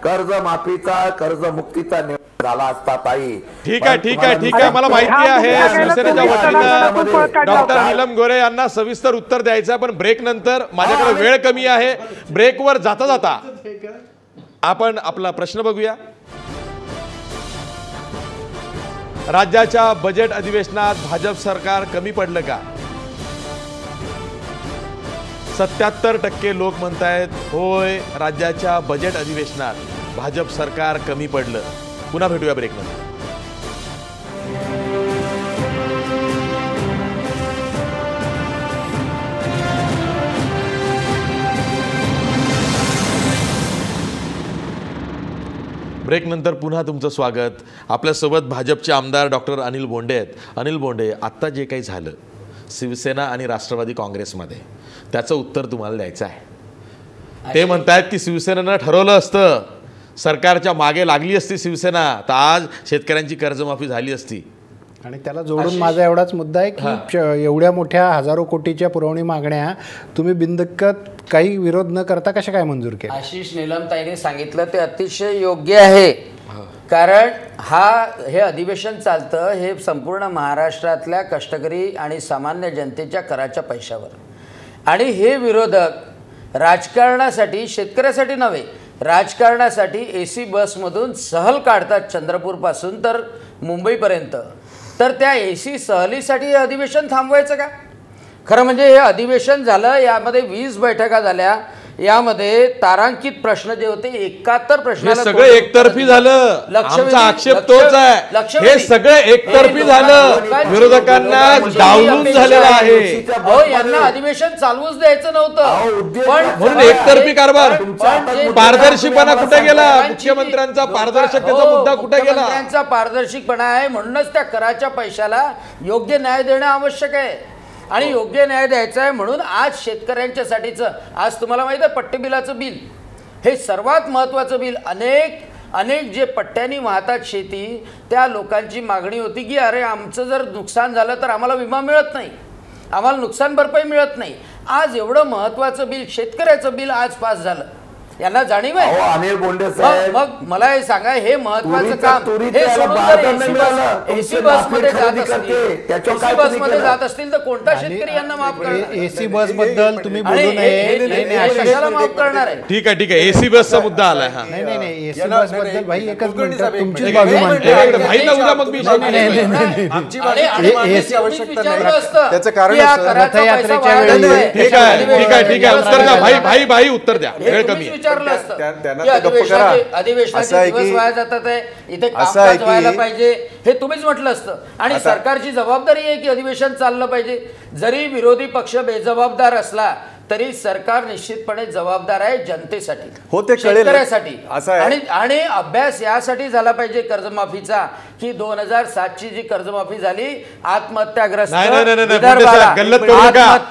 110% कर्जमुक्तीचा निर्णय झाला असता ताई. ठीक आहे मला माहिती आहे शिवसेनेच्या वतीनं डॉक्टर नीलम गोरे यांना सविस्तर उत्तर द्यायचं, पण ब्रेक नंतर माझ्याकडे वेळ कमी आहे. ब्रेकवर जाता जाता आपण आपला प्रश्न बघूया. राज्याच्या बजेट अधिवेशनात भाजप सरकार कमी पडलं का? 77% लोक म्हणतायत होय, राज्याच्या बजेट अधिवेशनात भाजप सरकार कमी पडलं. पुन्हा भेटूया ब्रेक नंतर. ब्रेक नंतर पुन्हा तुमचं स्वागत. आपल्यासोबत भाजपचे आमदार डॉक्टर अनिल बोंडे आहेत. अनिल बोंडे, आत्ता जे काही झालं शिवसेना आणि राष्ट्रवादी काँग्रेसमध्ये, त्याचं उत्तर तुम्हाला द्यायचं आहे. ते म्हणतायत की शिवसेनेनं ठरवलं असतं, सरकारच्या मागे लागली असती शिवसेना, तर आज शेतकऱ्यांची कर्जमाफी झाली असती. आणि त्याला जोडून माझा एवढाच मुद्दा आहे की एवढ्या मोठ्या हजारो कोटीच्या पुरवणी मागण्या तुम्ही बिनदिक्कत काही विरोध न करता कशा काय मंजूर केल्या? आशिष नीलमताईने सांगितलं ते अतिशय योग्य आहे. कारण हे अधिवेशन चालतं हे संपूर्ण महाराष्ट्रातल्या कष्टकरी आणि सामान्य जनतेच्या कराच्या पैशावर, आणि हे विरोधक राजकारणासाठी, शेतकऱ्यासाठी नव्हे, राजकारणासाठी AC बसमधून सहल काढतात चंद्रपूरपासून तर मुंबईपर्यंत. तर त्या AC सहलीसाठी हे अधिवेशन थांबवायचं का? खरं म्हणजे हे अधिवेशन झालं, यामध्ये 20 बैठका झाल्या, यामध्ये तारांकित प्रश्न जे होते 71 प्रश्न सगळे एकतर्फी झालं. आमचा आक्षेप तोच आहे, हे सगळे एकतर्फी झालं, विरोधकांना डावलून झालेलं आहे. यांना अधिवेशन चालवूच द्यायचं नव्हतं, पण म्हणून एकतर्फी कारभार. पारदर्शीपणा कुठे गेला? मुख्यमंत्र्यांचा पारदर्शकतेचा मुद्दा कुठे गेला? मुख्यमंत्र्यांचा पारदर्शकपणा आहे, म्हणूनच त्या कराच्या पैशाला योग्य न्याय देणं आवश्यक आहे. आणि योग्य न्याय द्यायचा आहे म्हणून आज शेतकऱ्यांच्यासाठीचं, आज तुम्हाला माहिती आहे पट्टी बिलाचं बिल हे सर्वात महत्त्वाचं बिल. अनेक जे पट्ट्यांनी वाहतात शेती, त्या लोकांची मागणी होती की अरे आमचं जर नुकसान झालं तर आम्हाला विमा मिळत नाही, आम्हाला नुकसान भरपाई मिळत नाही. आज एवढं महत्त्वाचं बिल, शेतकऱ्याचं बिल आज पास झालं. यांना जाणीव आहे? अनिल बोंडे साहेब, मग मला हे सांगा, हे महत्त्वाचं काम हे सोडून AC बसमध्ये जात असतील तर कोणता शेतकरी यांना माफ करणार? AC बस बद्दल तुम्ही बोलू नये. कशाला माफ करणार आहे? ठीक आहे AC बसचा मुद्दा आलाय. नाही AC बस बद्दल भाई एकच मिनिट तुमची बाजू मांडते. भाई उद्या मग मी त्याचं कारण रथयात्रेच्या वेळी. ठीक आहे उत्तर द्या भाई उत्तर द्या, वेळ कमी आहे. अधिवेशनाचे दिवस वाया जातात आहे, इथे कामकाज व्हायला पाहिजे हे तुम्हीच म्हटलं असतं. आणि सरकारची जबाबदारी आहे की अधिवेशन चाललं पाहिजे. जरी विरोधी पक्ष बेजबाबदार असला तरी सरकार निश्चितपणे जबाबदार आहे जनतेसाठी, शेतकऱ्यासाठी. आणि अभ्यास यासाठी झाला पाहिजे कर्जमाफीचा की 2007ची जी कर्जमाफी झाली आत्महत्याग्रस्त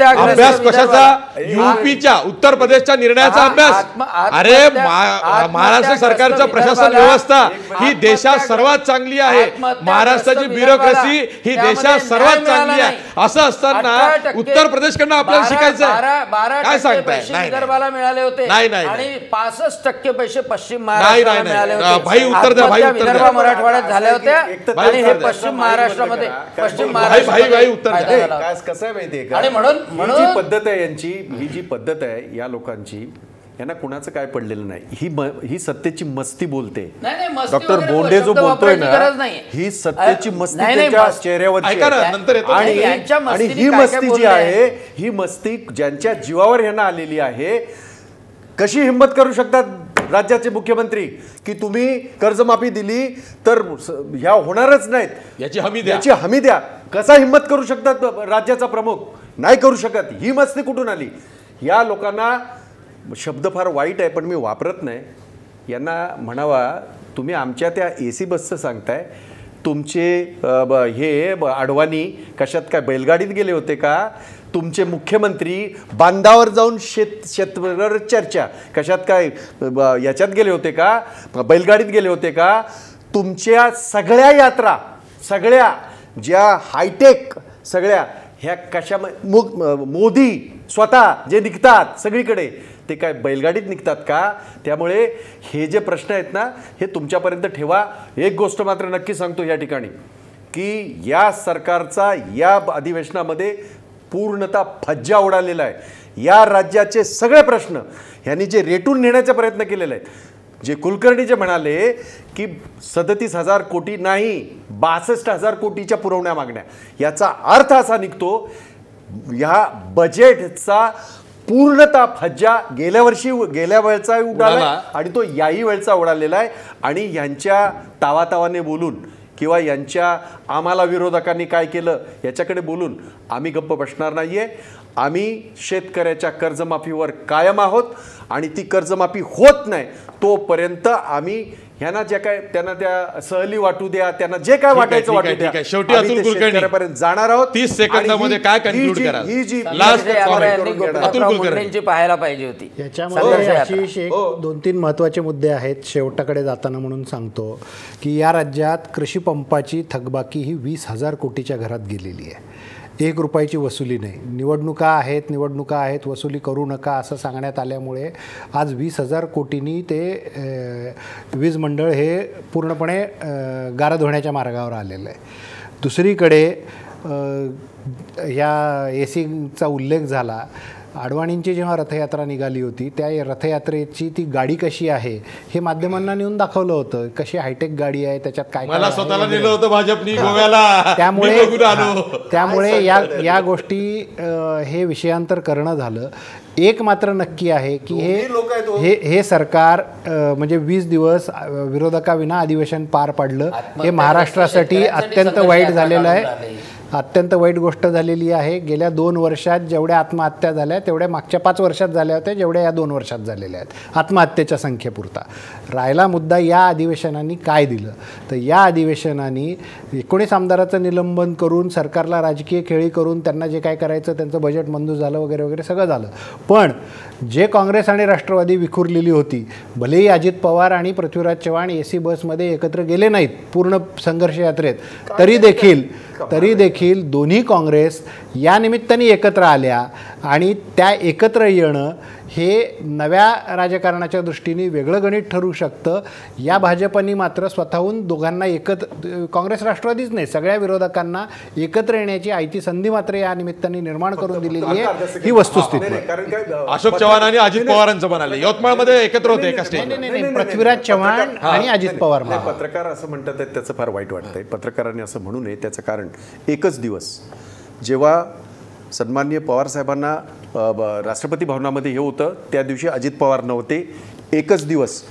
अभ्यास कशाचा? UPच्या उत्तर प्रदेशच्या निर्णयाचा अभ्यास. अरे महाराष्ट्र सरकारचं प्रशासन व्यवस्था ही देशात सर्वात चांगली आहे, महाराष्ट्राची ब्युरोक्रेसी ही देशात सर्वात चांगली आहे. असं असताना उत्तर प्रदेशकडनं आपल्याला शिकायचं आहे. काय 12% सांगताय? पैसे नाही, विदर्भाला मिळाले होते नाही, नाही, आणि 65% पैसे पश्चिम नाही, महाराष्ट्राला नाही. मिळाले होते. भाई उत्तर द्या, भाई आत्महत्या उत्तर द्या. विदर्भ मराठवाड्यात झाल्या होत्या भाई आणि हे उत्तर द्या. पश्चिम महाराष्ट्रामध्ये भाई पश्चिम उत्तर महाराष्ट्रामध्ये द्या. फायदा झाला होता. कसं आहे माहितीये का आणि ही जी पद्धत आहे यांची, ही जी पद्धत आहे या लोकांची, यांना कुणाचं काय पडलेलं नाही. ही सत्तेची मस्ती बोलते. नाही, नाही, मस्ती डॉक्टर वगैरे बोंडे जो शब्द बोलतोय वापरायची गरज ना, नाहीये. ही सत्तेची मस्ती नाही, नाही, त्यांच्या मस्त- चेहऱ्यावरची ऐका ना, आहे. नंतर येतो. आणि यांच्या आणि मस्तीने ही काय काय मस्ती जी बोलले आहे, ही मस्ती ज्यांच्या जीवावर ह्यांना आलेली आहे, कशी हिंमत करू शकतात राज्याचे मुख्यमंत्री की तुम्ही कर्जमाफी दिली तर ह्या होणारच नाहीत याची हमी द्या. याची हमी द्या. कसा हिंमत करू शकतात राज्याचा प्रमुख? नाही करू शकत. ही मस्ती कुठून आली? या लोकांना शब्द फार वाईट आहे पण मी वापरत नाही. यांना म्हणावा, तुम्ही आमच्या त्या AC बसचं सांगताय, तुमचे हे अडवाणी कशात काय बैलगाडीत गेले होते का? तुमचे मुख्यमंत्री बांधावर जाऊन शेतवर चर्चा कशात काय याच्यात गेले होते का? बैलगाडीत गेले होते का? तुमच्या सगळ्या यात्रा, सगळ्या ज्या हायटेक सगळ्या ह्या कशा मोदी स्वतः जे निघतात सगळीकडे ते काय बैलगाडीत निघतात का? त्यामुळे हे जे प्रश्न आहेत ना, हे तुमच्यापर्यंत ठेवा. एक गोष्ट मात्र नक्की सांगतो या ठिकाणी की या सरकारचा या अधिवेशनामध्ये पूर्णतः फज्जा उडालेला आहे. या राज्याचे सगळे प्रश्न ह्यांनी जे रेटून नेण्याचा प्रयत्न केलेला आहे, जे कुलकर्णी जे म्हणाले की 37,000 कोटी नाही 62,000 कोटीच्या पुरवण्या मागण्या, याचा अर्थ असा निघतो ह्या बजेटचा पूर्णतः फज्जा गेल्या वेळचा उडाला आणि तो याही वेळचा उडालेला आहे. आणि यांच्या तावातावाने बोलून किंवा यांच्या आम्हाला विरोधकांनी काय केलं याच्याकडे बोलून आम्ही गप्प बसणार नाहीये. आम्ही शेतकऱ्याच्या कर्जमाफीवर कायम आहोत आणि ती कर्जमाफी होत नाही तोपर्यंत आम्ही ह्यांना जे काय त्यांना त्या सहली वाटू द्या, त्यांना जे काय वाटायचं वाटू द्या. शेवटी अतुल कुलकर्णी जाणार आहोत. 30 सेकंदामध्ये काय कन्क्लूड कराल? लास्ट मुंडेंची पाहायला पाहिजे होती. याच्यामध्ये आशिष एक 2-3 महत्त्वाचे मुद्दे आहेत शेवटाकडे जाताना म्हणून सांगतो की या राज्यात कृषी पंपाची थकबाकी ही 20,000 कोटीच्या घरात गेलेली आहे. 1 रुपयाची वसुली नाही. निवडणुका आहेत, वसुली करू नका असं सांगण्यात आल्यामुळे आज 20,000 कोटींनी ते वीज मंडळ हे पूर्णपणे गारद होण्याच्या मार्गावर आलेलं आहे. दुसरीकडे या ACचा उल्लेख झाला. अडवाणींची जेव्हा रथयात्रा निघाली होती त्या रथयात्रेची ती गाडी कशी आहे हे माध्यमांना नेऊन दाखवलं होतं. कशी हायटेक गाडी आहे, त्याच्यात काय मला स्वतःला नेलं होतं भाजपनी गोव्याला. त्यामुळे या गोष्टी हे विषयांतर करणं झालं. एक मात्र नक्की आहे की हे सरकार म्हणजे 20 दिवस विरोधकाविना अधिवेशन पार पाडलं. हे महाराष्ट्रासाठी अत्यंत वाईट झालेलं आहे. अत्यंत वाईट गोष्ट झालेली आहे. गेल्या 2 वर्षात जेवढ्या आत्महत्या झाल्या तेवढ्या मागच्या 5 वर्षात झाल्या होत्या, जेवढ्या या 2 वर्षात झालेल्या आहेत आत्महत्येच्या संख्येपुरता. राहिला मुद्दा या अधिवेशनाने काय दिलं, तर या अधिवेशनाने 19 आमदाराचं निलंबन करून सरकारला राजकीय खेळी करून त्यांना जे काय करायचं त्यांचं बजेट मंजूर झालं वगैरे वगैरे सगळं झालं. पण जे काँग्रेस आणि राष्ट्रवादी विखुरलेली होती, भलेही अजित पवार आणि पृथ्वीराज चव्हाण AC बसमध्ये एकत्र गेले नाहीत पूर्ण संघर्ष यात्रेत, तरी देखील दोन्ही काँग्रेस या निमित्ताने एकत्र आल्या आणि त्या एकत्र येणं हे नव्या राजकारणाच्या दृष्टीने वेगळं गणित ठरू शकतं. या भाजपनी मात्र स्वतःहून दोघांना काँग्रेस राष्ट्रवादीच नाही सगळ्या विरोधकांना एकत्र येण्याची आयती संधी मात्र या निमित्ताने निर्माण करून दिलेली आहे. ही वस्तुस्थिती. अशोक चव्हाण आणि अजित पवारांचं म्हणाले यवतमाळमध्ये एकत्र होते एका स्टेजवर. पृथ्वीराज चव्हाण आणि अजित पवार. पत्रकार असं म्हणतात त्याचं फार वाईट वाटतंय. पत्रकारांनी असं म्हणू नये. त्याचं कारण एकच दिवस जेव्हा सन्माननीय पवारसाहेबांना राष्ट्रपती भवनामध्ये हे होतं त्या दिवशी अजित पवार नव्हते. एकच दिवस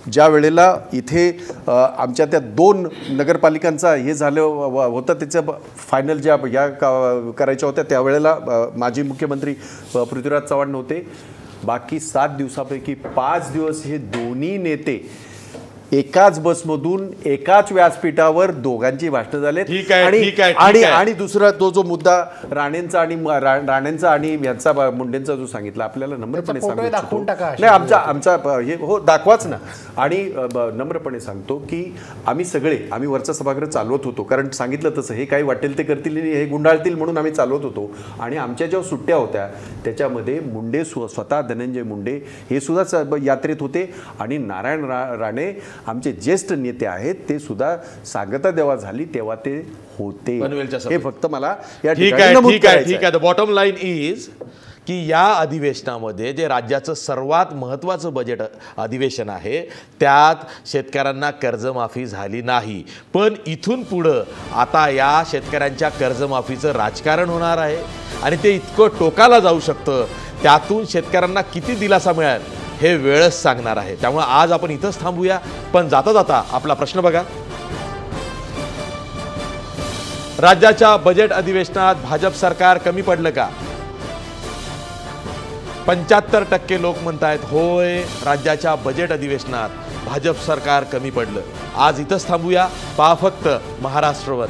ज्या वेळेला इथे आमच्या त्या 2 नगरपालिकांचा हे झालं होतं त्याचं फायनल ज्या करायच्या होत्या त्यावेळेला माजी मुख्यमंत्री पृथ्वीराज चव्हाण नव्हते. बाकी 7 दिवसापैकी 5 दिवस हे दोन्ही नेते एकाच बसमधून एकाच व्यासपीठावर दोघांची भाषणं झालेत. ठीक आहे, आणि ठीक आहे, ठीक आहे. आणि दुसरा तो जो मुद्दा राणेंचा आणि यांचा मुंडेंचा जो सांगितला, आपल्याला नम्रपणे फोटो सांगू दाखवून इच्छितो. टाका. नाही, आमचा हे हो दाखवाच ना. आणि नम्रपणे सांगतो की आम्ही वरचं सभागृह चालवत होतो, कारण सांगितलं तसं हे काही वाटेल ते करतील, हे गुंडाळतील म्हणून आम्ही चालवत होतो. आणि आमच्या ज्या सुट्ट्या होत्या त्याच्यामध्ये मुंडे स्वतः धनंजय मुंडे हे सुद्धा यात्रेत होते. आणि नारायण राणे आमचे ज्येष्ठ नेते आहेत, ते सुद्धा सांगता जेव्हा झाली तेव्हा ते होते. हे फक्त मला या ठिकाणी नमूद करायचं आहे. ठीक आहे. द बॉटम लाईन इज की या अधिवेशनामध्ये जे राज्याचं सर्वात महत्त्वाचं बजेट अधिवेशन आहे त्यात शेतकऱ्यांना कर्जमाफी झाली नाही. पण इथून पुढं आता या शेतकऱ्यांच्या कर्जमाफीचं राजकारण होणार आहे आणि ते इतकं टोकाला जाऊ शकतं. त्यातून शेतकऱ्यांना किती दिलासा मिळेल हे वेळच सांगणार आहे. त्यामुळे आज आपण इथंच थांबूया. पण जाता जाता आपला प्रश्न बघा. राज्याच्या बजेट अधिवेशनात भाजप सरकार कमी पडलं का? 75% लोक म्हणतायत होय, राज्याच्या बजेट अधिवेशनात भाजप सरकार कमी पडलं. आज इथंच थांबूया. पहा फक्त महाराष्ट्रवर.